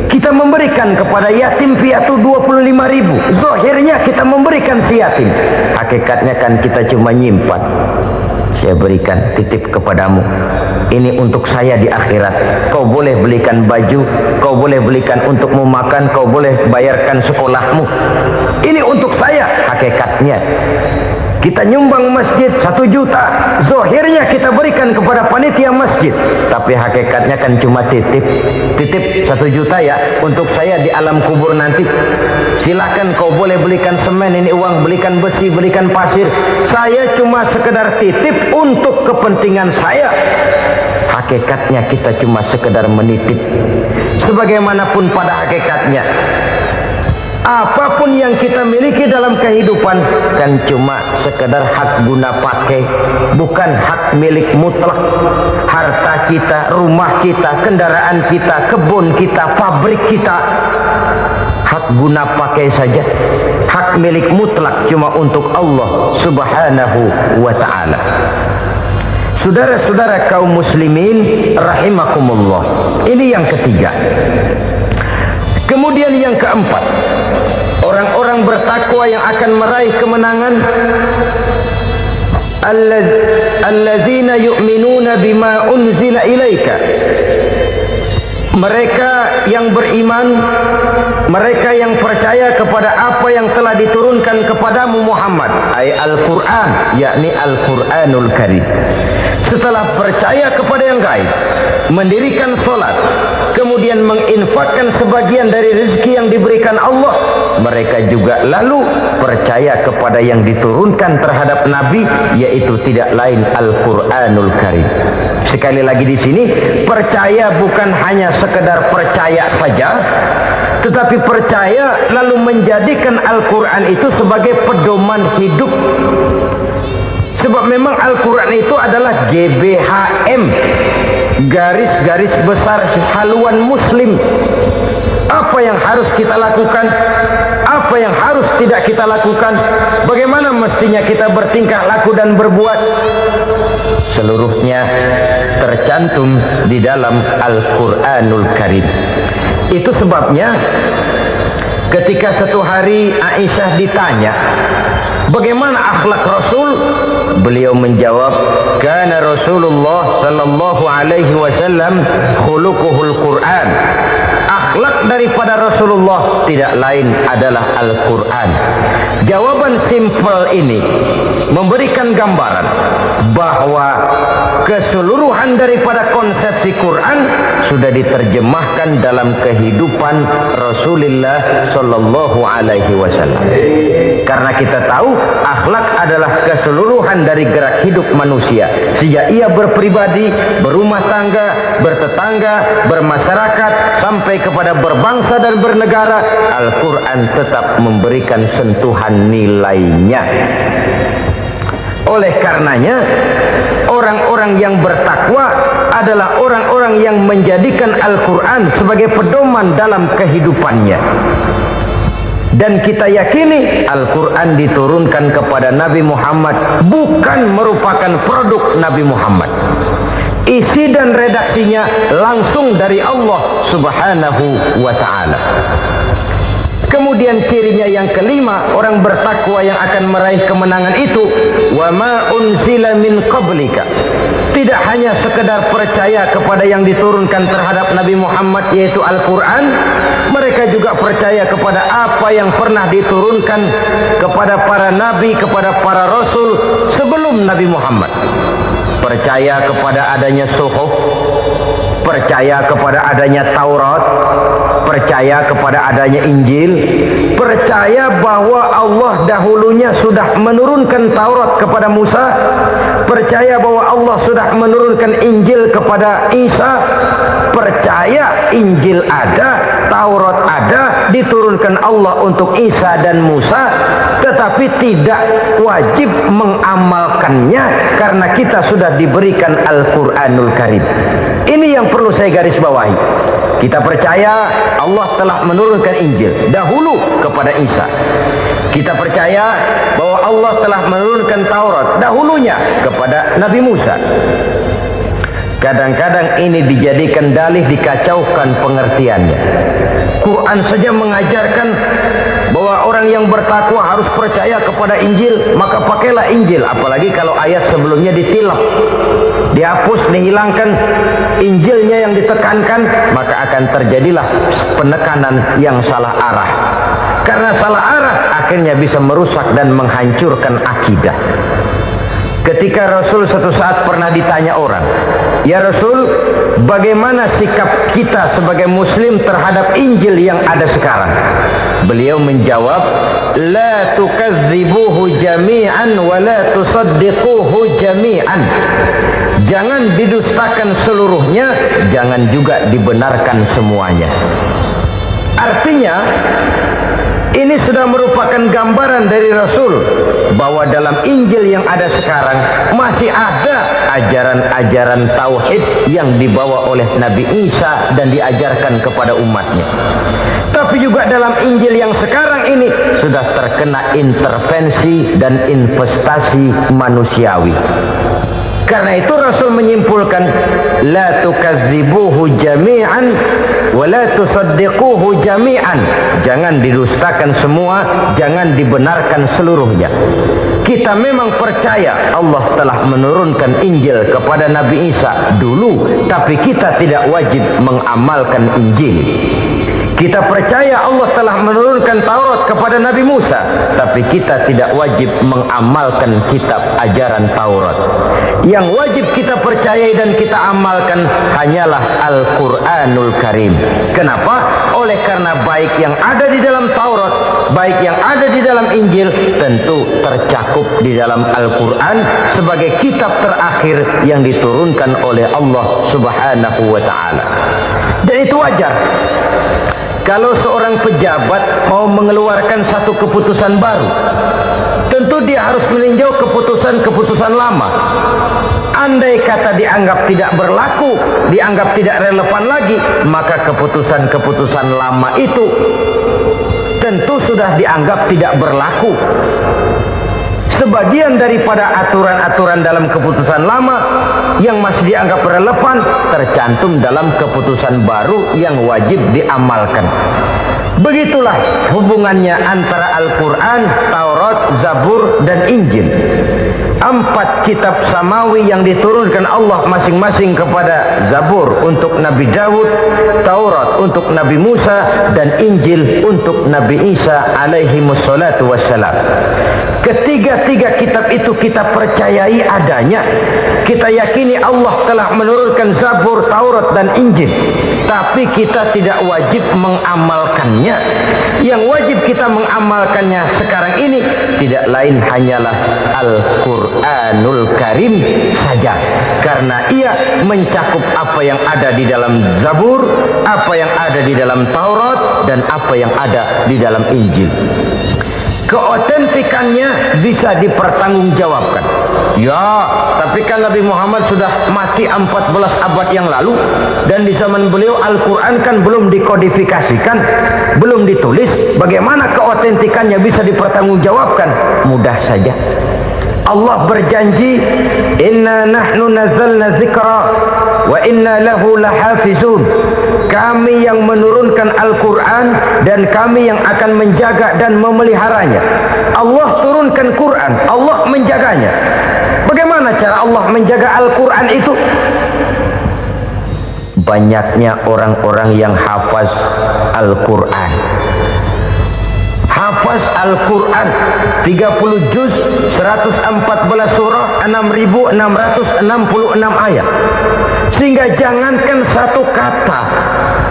Kita memberikan kepada yatim piatu 25.000. Zahirnya kita memberikan si yatim, hakikatnya kan kita cuma nyimpan. Saya berikan, titip kepadamu, ini untuk saya di akhirat. Kau boleh belikan baju, kau boleh belikan untukmu makan, kau boleh bayarkan sekolahmu. Ini untuk saya. Hakikatnya kita nyumbang masjid 1 juta, zahirnya kita berikan kepada panitia masjid, tapi hakikatnya kan cuma titip 1 juta ya untuk saya di alam kubur nanti. Silakan kau boleh belikan semen, ini uang, belikan besi, belikan pasir. Saya cuma sekedar titip untuk kepentingan saya. Hakikatnya kita cuma sekedar menitip. Sebagaimanapun pada hakikatnya, apapun yang kita miliki dalam kehidupan kan cuma sekedar hak guna pakai, bukan hak milik mutlak. Harta kita, rumah kita, kendaraan kita, kebun kita, pabrik kita, hak guna pakai saja. Hak milik mutlak cuma untuk Allah Subhanahu wa ta'ala. Saudara-saudara kaum muslimin rahimakumullah. Ini yang ketiga. Kemudian yang keempat, orang-orang bertakwa yang akan meraih kemenangan, allazina yu'minuna bima unzila ilaika. Mereka yang beriman, mereka yang percaya kepada apa yang telah diturunkan kepadamu Muhammad, ay Al-Quran, yakni Al-Quranul Karim. Setelah percaya kepada yang gaib, mendirikan solat, kemudian menginfakkan sebagian dari rezeki yang diberikan Allah, mereka juga lalu percaya kepada yang diturunkan terhadap Nabi, yaitu tidak lain Al-Quranul Karim. Sekali lagi di sini, percaya bukan hanya sekedar percaya saja, tetapi percaya lalu menjadikan Al-Quran itu sebagai pedoman hidup. Sebab memang Al-Quran itu adalah GBHM, garis-garis besar haluan muslim. Apa yang harus kita lakukan, apa yang harus tidak kita lakukan, bagaimana mestinya kita bertingkah laku dan berbuat, seluruhnya tercantum di dalam Al-Quranul Karim. Itu sebabnya ketika satu hari Aisyah ditanya bagaimana akhlak Rasul, beliau menjawab, kana Rasulullah sallallahu alaihi wasallam khuluquhul Quran. Akhlak daripada Rasulullah tidak lain adalah Al-Quran. Jawaban simpel ini memberikan gambaran bahwa keseluruhan daripada konsepsi Quran sudah diterjemahkan dalam kehidupan Rasulullah sallallahu alaihi wasallam. Karena kita tahu akhlak adalah keseluruhan dari gerak hidup manusia. Sejak ia berpribadi, berumah tangga, bertetangga, bermasyarakat, sampai kepada berbangsa dan bernegara, Al-Quran tetap memberikan sentuhan nilainya. Oleh karenanya, orang-orang yang bertakwa adalah orang-orang yang menjadikan Al-Quran sebagai pedoman dalam kehidupannya. Dan kita yakini Al-Quran diturunkan kepada Nabi Muhammad bukan merupakan produk Nabi Muhammad. Isi dan redaksinya langsung dari Allah Subhanahu wa ta'ala. Kemudian cirinya yang kelima, orang bertakwa yang akan meraih kemenangan itu, wa ma unzila min qablika. Tidak hanya sekedar percaya kepada yang diturunkan terhadap Nabi Muhammad yaitu Al-Quran, mereka juga percaya kepada apa yang pernah diturunkan kepada para nabi, kepada para rasul sebelum Nabi Muhammad. Percaya kepada adanya suhuf, percaya kepada adanya Taurat, percaya kepada adanya Injil, percaya bahwa Allah dahulunya sudah menurunkan Taurat kepada Musa, percaya bahwa Allah sudah menurunkan Injil kepada Isa, percaya Injil ada, Taurat ada, diturunkan Allah untuk Isa dan Musa, tetapi tidak wajib mengamalkannya karena kita sudah diberikan Al-Quranul Karim. Ini yang perlu saya garis bawahi. Kita percaya Allah telah menurunkan Injil dahulu kepada Isa. Kita percaya bahwa Allah telah menurunkan Taurat dahulunya kepada Nabi Musa. Kadang-kadang ini dijadikan dalih, dikacaukan pengertiannya. Quran saja mengajarkan bahwa orang yang bertakwa harus percaya kepada Injil, maka pakailah Injil. Apalagi kalau ayat sebelumnya ditilap, dihapus, dihilangkan, Injilnya yang ditekankan, maka akan terjadilah penekanan yang salah arah. Karena salah arah akhirnya bisa merusak dan menghancurkan akidah. Ketika Rasul suatu saat pernah ditanya orang, "Ya Rasul, bagaimana sikap kita sebagai muslim terhadap Injil yang ada sekarang?" Beliau menjawab, "La tukadzibuhu jami'an wa la tusaddiquhu jami'an." Jangan didustakan seluruhnya, jangan juga dibenarkan semuanya. Artinya, ini sudah merupakan gambaran dari Rasul bahwa dalam Injil yang ada sekarang masih ada ajaran-ajaran tauhid yang dibawa oleh Nabi Isa dan diajarkan kepada umatnya. Tapi juga dalam Injil yang sekarang ini sudah terkena intervensi dan investasi manusiawi. Karena itu Rasul menyimpulkan, la tukadzibuhu jami'an wa la tusaddiquhu jami'an. Jangan didustakan semua, jangan dibenarkan seluruhnya. Kita memang percaya Allah telah menurunkan Injil kepada Nabi Isa dulu, tapi kita tidak wajib mengamalkan Injil. Kita percaya Allah telah menurunkan Taurat kepada Nabi Musa, tapi kita tidak wajib mengamalkan kitab ajaran Taurat. Yang wajib kita percayai dan kita amalkan hanyalah Al-Quranul Karim. Kenapa? Oleh karena baik yang ada di dalam Taurat, baik yang ada di dalam Injil, tentu tercakup di dalam Al-Quran sebagai kitab terakhir yang diturunkan oleh Allah Subhanahu wa ta'ala. Dan itu wajar. Kalau seorang pejabat mau mengeluarkan satu keputusan baru, tentu dia harus meninjau keputusan-keputusan lama. Andai kata dianggap tidak berlaku, dianggap tidak relevan lagi, maka keputusan-keputusan lama itu tentu sudah dianggap tidak berlaku. Sebagian daripada aturan-aturan dalam keputusan lama yang masih dianggap relevan tercantum dalam keputusan baru yang wajib diamalkan. Begitulah hubungannya antara Al-Quran, Taurat, Taurat, Zabur, dan Injil. 4 kitab samawi yang diturunkan Allah masing-masing kepada Zabur untuk Nabi Daud, Taurat untuk Nabi Musa, dan Injil untuk Nabi Isa alaihi wassalatu wassalam. Ketiga-tiga kitab itu kita percayai adanya. Kita yakini Allah telah menurunkan Zabur, Taurat, dan Injil. Tapi kita tidak wajib mengamalkannya. Yang wajib kita mengamalkannya sekarang ini tidak lain hanyalah Al-Quranul Karim saja. Karena ia mencakup apa yang ada di dalam Zabur, apa yang ada di dalam Taurat, dan apa yang ada di dalam Injil. Keotentikannya bisa dipertanggungjawabkan. Ya, tapi kan Nabi Muhammad sudah mati 14 abad yang lalu, dan di zaman beliau Al-Quran kan belum dikodifikasikan, belum ditulis. Bagaimana keotentikannya bisa dipertanggungjawabkan? Mudah saja. Allah berjanji, inna nahnu nazzalna dzikra wa inna lahu lahafizun. Kami yang menurunkan Al-Quran dan kami yang akan menjaga dan memeliharanya. Allah turunkan Quran, Allah menjaganya. Bagaimana cara Allah menjaga Al-Quran itu? Banyaknya orang-orang yang hafaz Al-Quran. Hafaz Al-Quran 30 juz, 114 surah, 6.666 ayat. Sehingga jangankan satu kata,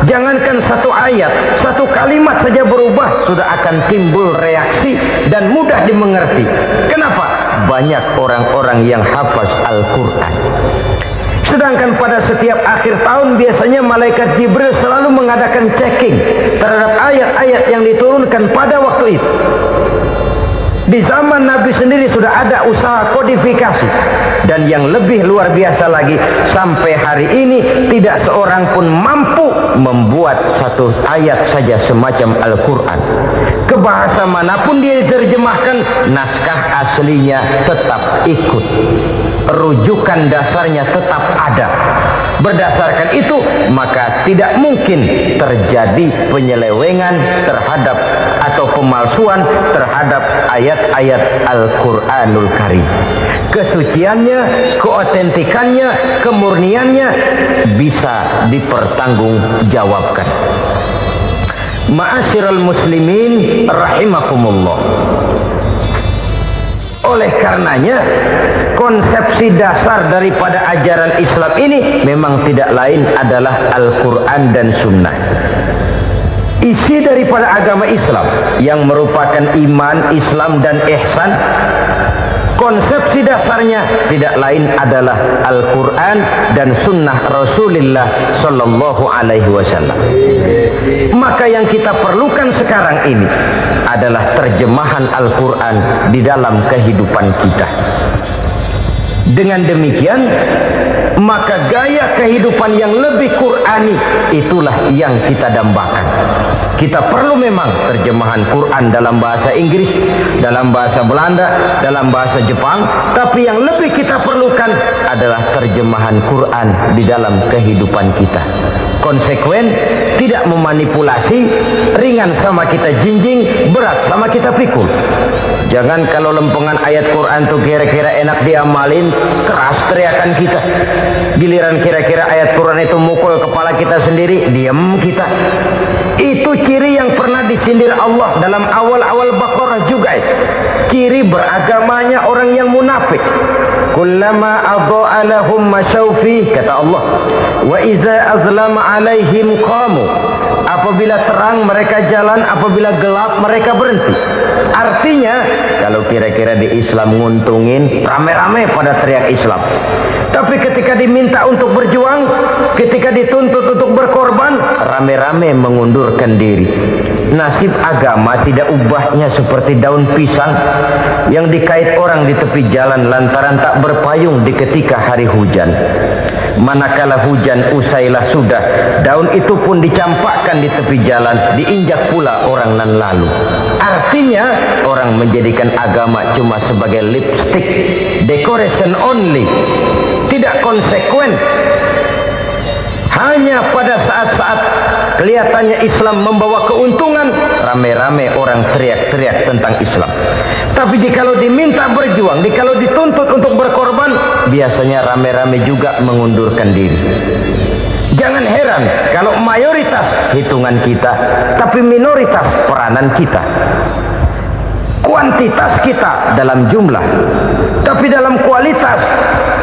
jangankan satu ayat, satu kalimat saja berubah sudah akan timbul reaksi dan mudah dimengerti. Kenapa? Banyak orang-orang yang hafaz Al-Quran. Sedangkan pada setiap akhir tahun biasanya malaikat Jibril selalu mengadakan checking terhadap ayat-ayat yang diturunkan pada waktu itu. Di zaman Nabi sendiri sudah ada usaha kodifikasi. Dan yang lebih luar biasa lagi, sampai hari ini tidak seorang pun mampu membuat satu ayat saja semacam Al-Quran. Ke bahasa manapun dia diterjemahkan, naskah aslinya tetap ikut. Rujukan dasarnya tetap ada. Berdasarkan itu, maka tidak mungkin terjadi penyelewengan terhadap atau pemalsuan terhadap ayat-ayat Al-Quranul Karim. Kesuciannya, keotentikannya, kemurniannya bisa dipertanggungjawabkan. Ma'asyiral muslimin rahimakumullah. Oleh karenanya, konsepsi dasar daripada ajaran Islam ini memang tidak lain adalah Al-Quran dan Sunnah. Isi daripada agama Islam yang merupakan iman, Islam, dan ihsan, konsepsi dasarnya tidak lain adalah Al-Quran dan Sunnah Rasulullah Sallallahu Alaihi Wasallam. Maka yang kita perlukan sekarang ini adalah terjemahan Al-Quran di dalam kehidupan kita. Dengan demikian, maka gaya kehidupan yang lebih Qurani itulah yang kita dambakan. Kita perlu memang terjemahan Quran dalam bahasa Inggris, dalam bahasa Belanda, dalam bahasa Jepang, tapi yang lebih kita perlukan adalah terjemahan Quran di dalam kehidupan kita. Konsekuen, tidak memanipulasi, ringan sama kita jinjing, berat sama kita pikul. Jangan kalau lempengan ayat Quran tuh kira-kira enak diamalin, keras teriakan kita. Giliran kira-kira ayat Quran itu mukul kepala kita sendiri, diam kita. Itu ciri yang pernah disindir Allah dalam awal-awal Baqarah juga. Ciri beragamanya orang yang munafik. Kullama adha'a lahum masyawfi, kata Allah, wa iza azlama alaihim qamu. Apabila terang mereka jalan, apabila gelap mereka berhenti. Artinya, kalau kira-kira di Islam nguntungin, rame-rame pada teriak Islam. Tapi ketika diminta untuk berjuang, ketika dituntut untuk berkorban, rame-rame mengundurkan diri. Nasib agama tidak ubahnya seperti daun pisang yang dikait orang di tepi jalan lantaran tak berpayung di ketika hari hujan. Manakala hujan usailah sudah, daun itu pun dicampakkan di tepi jalan, diinjak pula orang nan lalu. Artinya, orang menjadikan agama cuma sebagai lipstick, decoration only, tidak konsekuen. Hanya pada saat-saat kelihatannya Islam membawa keuntungan, rame-rame orang teriak-teriak tentang Islam. Tapi jikalau diminta berjuang, jikalau dituntut untuk berkorban, biasanya rame-rame juga mengundurkan diri. Jangan heran kalau mayoritas hitungan kita, tapi minoritas peranan kita. Kuantitas kita dalam jumlah, tapi dalam kualitas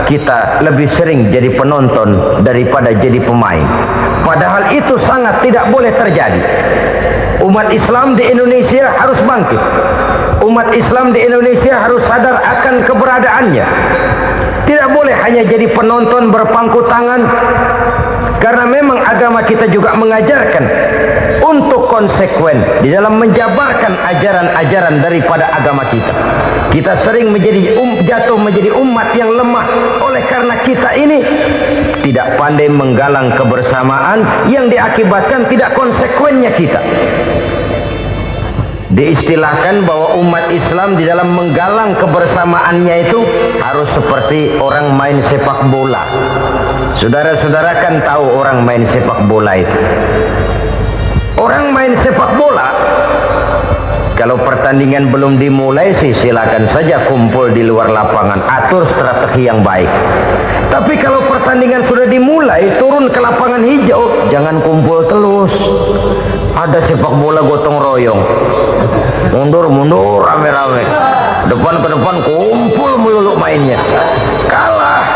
kita lebih sering jadi penonton daripada jadi pemain. Padahal itu sangat tidak boleh terjadi. Umat Islam di Indonesia harus bangkit. Umat Islam di Indonesia harus sadar akan keberadaannya. Tidak boleh hanya jadi penonton berpangku tangan, karena memang agama kita juga mengajarkan untuk konsekuen di dalam menjabarkan ajaran-ajaran daripada agama kita. Kita sering jatuh menjadi umat yang lemah oleh karena kita ini tidak pandai menggalang kebersamaan yang diakibatkan tidak konsekuennya kita. Diistilahkan bahwa umat Islam di dalam menggalang kebersamaannya itu harus seperti orang main sepak bola. Saudara-saudara kan tahu orang main sepak bola itu. Orang main sepak bola, kalau pertandingan belum dimulai sih silakan saja kumpul di luar lapangan, atur strategi yang baik. Tapi kalau pertandingan sudah dimulai, turun ke lapangan hijau, jangan kumpul terus. Ada sepak bola gotong royong, mundur-mundur rame-rame, depan ke depan kumpul melulu mainnya. Kalah.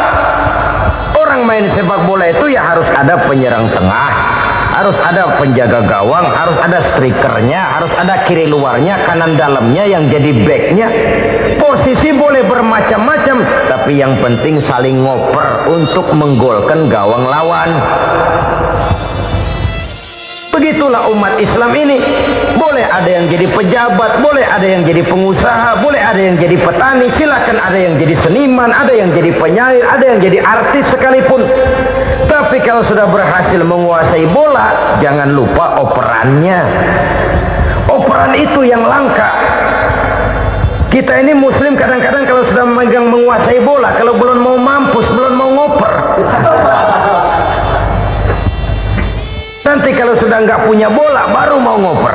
Orang main sepak bola itu ya harus ada penyerang tengah, harus ada penjaga gawang, harus ada strikernya, harus ada kiri luarnya, kanan dalamnya yang jadi backnya. Posisi boleh bermacam-macam, tapi yang penting saling ngoper untuk menggolkan gawang lawan. Begitulah umat Islam ini. Boleh ada yang jadi pejabat, boleh ada yang jadi pengusaha, boleh ada yang jadi petani, silakan ada yang jadi seniman, ada yang jadi penyair, ada yang jadi artis sekalipun. Tapi kalau sudah berhasil menguasai bola, jangan lupa operannya. Operan itu yang langka. Kita ini muslim kadang-kadang kalau sudah memegang menguasai bola, kalau belum mau mampus, belum mau ngoper. Nanti kalau sudah nggak punya bola, baru mau ngoper.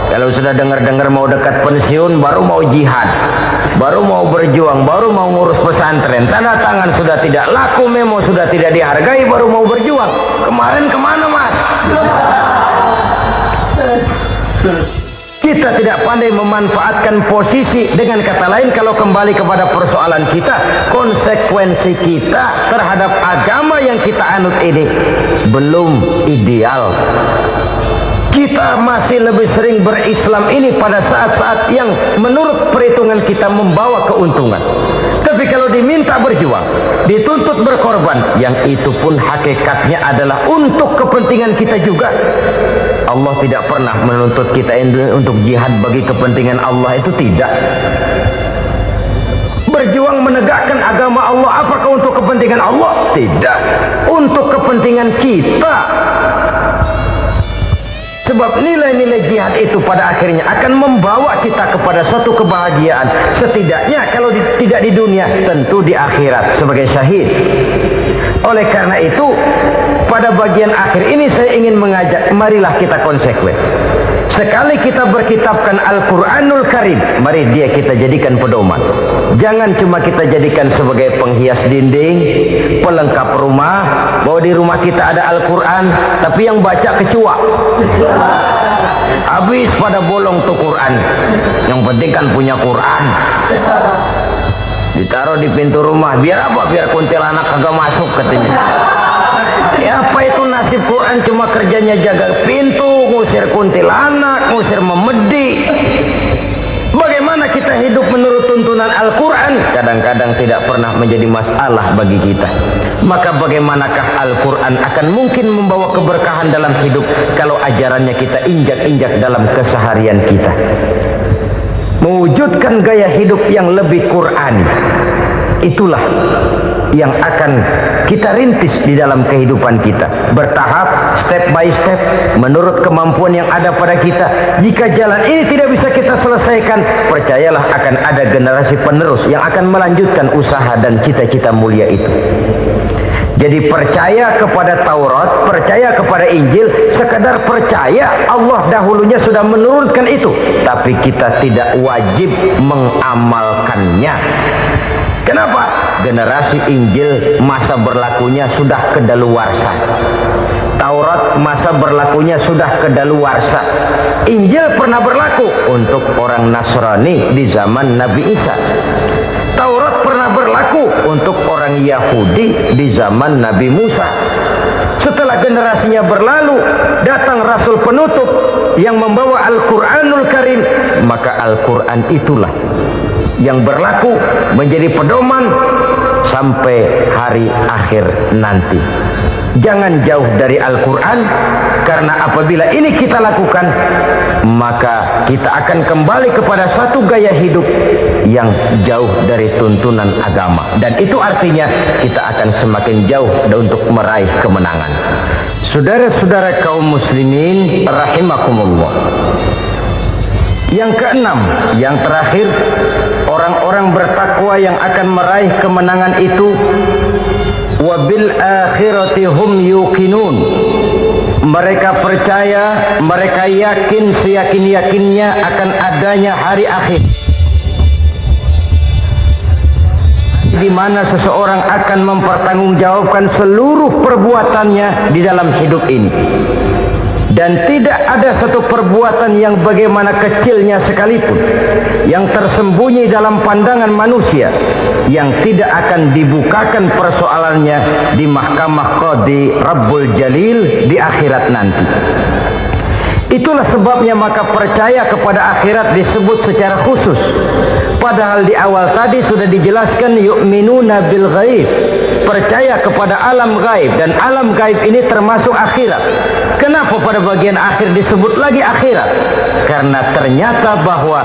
Kalau sudah dengar-dengar mau dekat pensiun, baru mau jihad, baru mau berjuang, baru mau ngurus pesantren. Tanda tangan sudah tidak laku, memo sudah tidak dihargai, baru mau berjuang. Kemarin kemana mas? Kita tidak pandai memanfaatkan posisi. Dengan kata lain, kalau kembali kepada persoalan kita, konsekuensi kita terhadap agama yang kita anut ini belum ideal. Kita masih lebih sering berislam ini pada saat-saat yang menurut perhitungan kita membawa keuntungan. Tapi kalau diminta berjuang, dituntut berkorban, yang itu pun hakikatnya adalah untuk kepentingan kita juga. Allah tidak pernah menuntut kita untuk jihad bagi kepentingan Allah, itu tidak. Berjuang menegakkan agama Allah, apakah untuk kepentingan Allah? Tidak. Untuk kepentingan kita. Sebab nilai-nilai jihad itu pada akhirnya akan membawa kita kepada satu kebahagiaan. Setidaknya kalau tidak di dunia, tentu di akhirat sebagai syahid. Oleh karena itu, pada bagian akhir ini saya ingin mengajak, marilah kita konsekuen. Sekali kita berkitabkan Al-Quranul Karim, mari dia kita jadikan pedoman. Jangan cuma kita jadikan sebagai penghias dinding, pelengkap rumah, bahwa di rumah kita ada Al-Quran, tapi yang baca kecoa. Habis pada bolong tuh Quran. Yang penting kan punya Quran. Ditaruh di pintu rumah, biar apa? Biar kuntilanak kagak masuk katanya. Ya apa itu nasib Quran, cuma kerjanya jaga pintu, ngusir kuntilanak, ngusir memedi. Bagaimana kita hidup menurut tuntunan Al-Quran? Kadang-kadang tidak pernah menjadi masalah bagi kita. Maka bagaimanakah Al-Quran akan mungkin membawa keberkahan dalam hidup kalau ajarannya kita injak-injak dalam keseharian kita? Mewujudkan gaya hidup yang lebih Qurani, itulah yang akan kita rintis di dalam kehidupan kita, bertahap, step by step, menurut kemampuan yang ada pada kita. Jika jalan ini tidak bisa kita selesaikan, percayalah akan ada generasi penerus yang akan melanjutkan usaha dan cita-cita mulia itu. Jadi percaya kepada Taurat, percaya kepada Injil, sekedar percaya Allah dahulunya sudah menurunkan itu, tapi kita tidak wajib mengamalkannya. Kenapa? Generasi Injil masa berlakunya sudah kedaluarsa. Taurat masa berlakunya sudah kedaluarsa. Injil pernah berlaku untuk orang Nasrani di zaman Nabi Isa. Taurat pernah berlaku untuk orang Yahudi di zaman Nabi Musa. Setelah generasinya berlalu, datang Rasul penutup yang membawa Al-Quranul Karim, maka Al-Quran itulah yang berlaku menjadi pedoman sampai hari akhir nanti. Jangan jauh dari Al-Quran, karena apabila ini kita lakukan, maka kita akan kembali kepada satu gaya hidup yang jauh dari tuntunan agama, dan itu artinya kita akan semakin jauh untuk meraih kemenangan. Saudara-saudara kaum muslimin rahimakumullah, yang keenam, yang terakhir, orang-orang bertakwa yang akan meraih kemenangan itu wabil akhirati hum yuqinun. Mereka percaya, mereka yakin seyakin-yakinnya akan adanya hari akhir, di mana seseorang akan mempertanggungjawabkan seluruh perbuatannya di dalam hidup ini. Dan tidak ada satu perbuatan yang bagaimana kecilnya sekalipun yang tersembunyi dalam pandangan manusia yang tidak akan dibukakan persoalannya di mahkamah Qadi Rabbul Jalil di akhirat nanti. Itulah sebabnya maka percaya kepada akhirat disebut secara khusus. Padahal di awal tadi sudah dijelaskan yu'minuna bil ghaib, percaya kepada alam gaib, dan alam gaib ini termasuk akhirat. Kenapa pada bagian akhir disebut lagi akhirat? Karena ternyata bahwa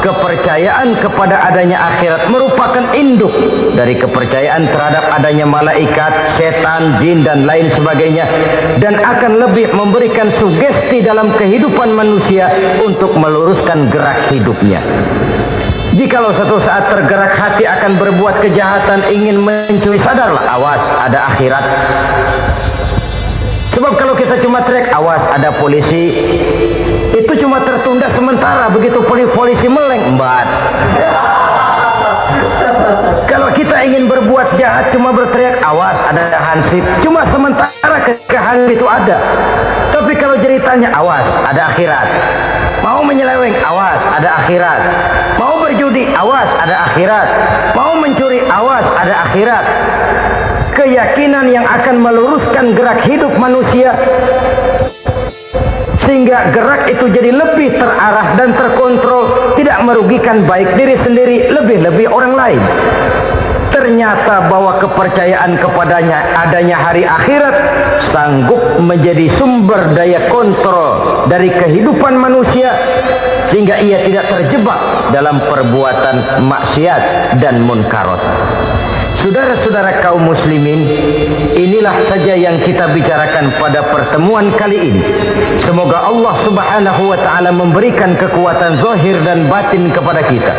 kepercayaan kepada adanya akhirat merupakan induk dari kepercayaan terhadap adanya malaikat, setan, jin, dan lain sebagainya, dan akan lebih memberikan sugesti dalam kehidupan manusia untuk meluruskan gerak hidupnya. Jikalau satu saat tergerak hati akan berbuat kejahatan, ingin mencuri, sadarlah, awas ada akhirat. Sebab kalau kita cuma teriak awas ada polisi, itu cuma tertunda sementara, begitu polisi meleng embat. Kalau kita ingin berbuat jahat cuma berteriak awas ada hansip, cuma sementara kehansip itu ada. Tapi kalau ceritanya awas ada akhirat, mau menyeleweng awas ada akhirat, mau berjudi awas ada akhirat, mau mencuri awas ada akhirat. Keyakinan yang akan meluruskan gerak hidup manusia sehingga gerak itu jadi lebih terarah dan terkontrol, tidak merugikan baik diri sendiri, lebih-lebih orang lain. Ternyata bahwa kepercayaan kepadanya adanya hari akhirat sanggup menjadi sumber daya kontrol dari kehidupan manusia, sehingga ia tidak terjebak dalam perbuatan maksiat dan munkarat. Saudara-saudara kaum muslimin, inilah saja yang kita bicarakan pada pertemuan kali ini. Semoga Allah Subhanahu wa taala memberikan kekuatan zahir dan batin kepada kita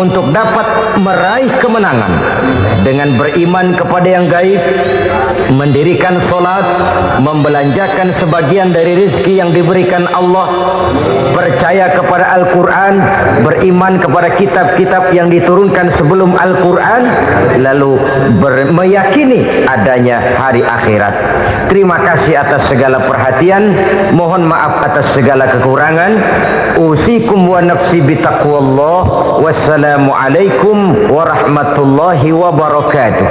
untuk dapat meraih kemenangan dengan beriman kepada yang gaib, mendirikan salat, membelanjakan sebagian dari rezeki yang diberikan Allah, percaya kepada Al-Quran, beriman kepada kitab-kitab yang diturunkan sebelum Al-Quran, lalu meyakini adanya hari akhirat. Terima kasih atas segala perhatian, mohon maaf atas segala kekurangan. Usikum wa nafsi bitaqwallah. Wassalamualaikum warahmatullahi wabarakatuh.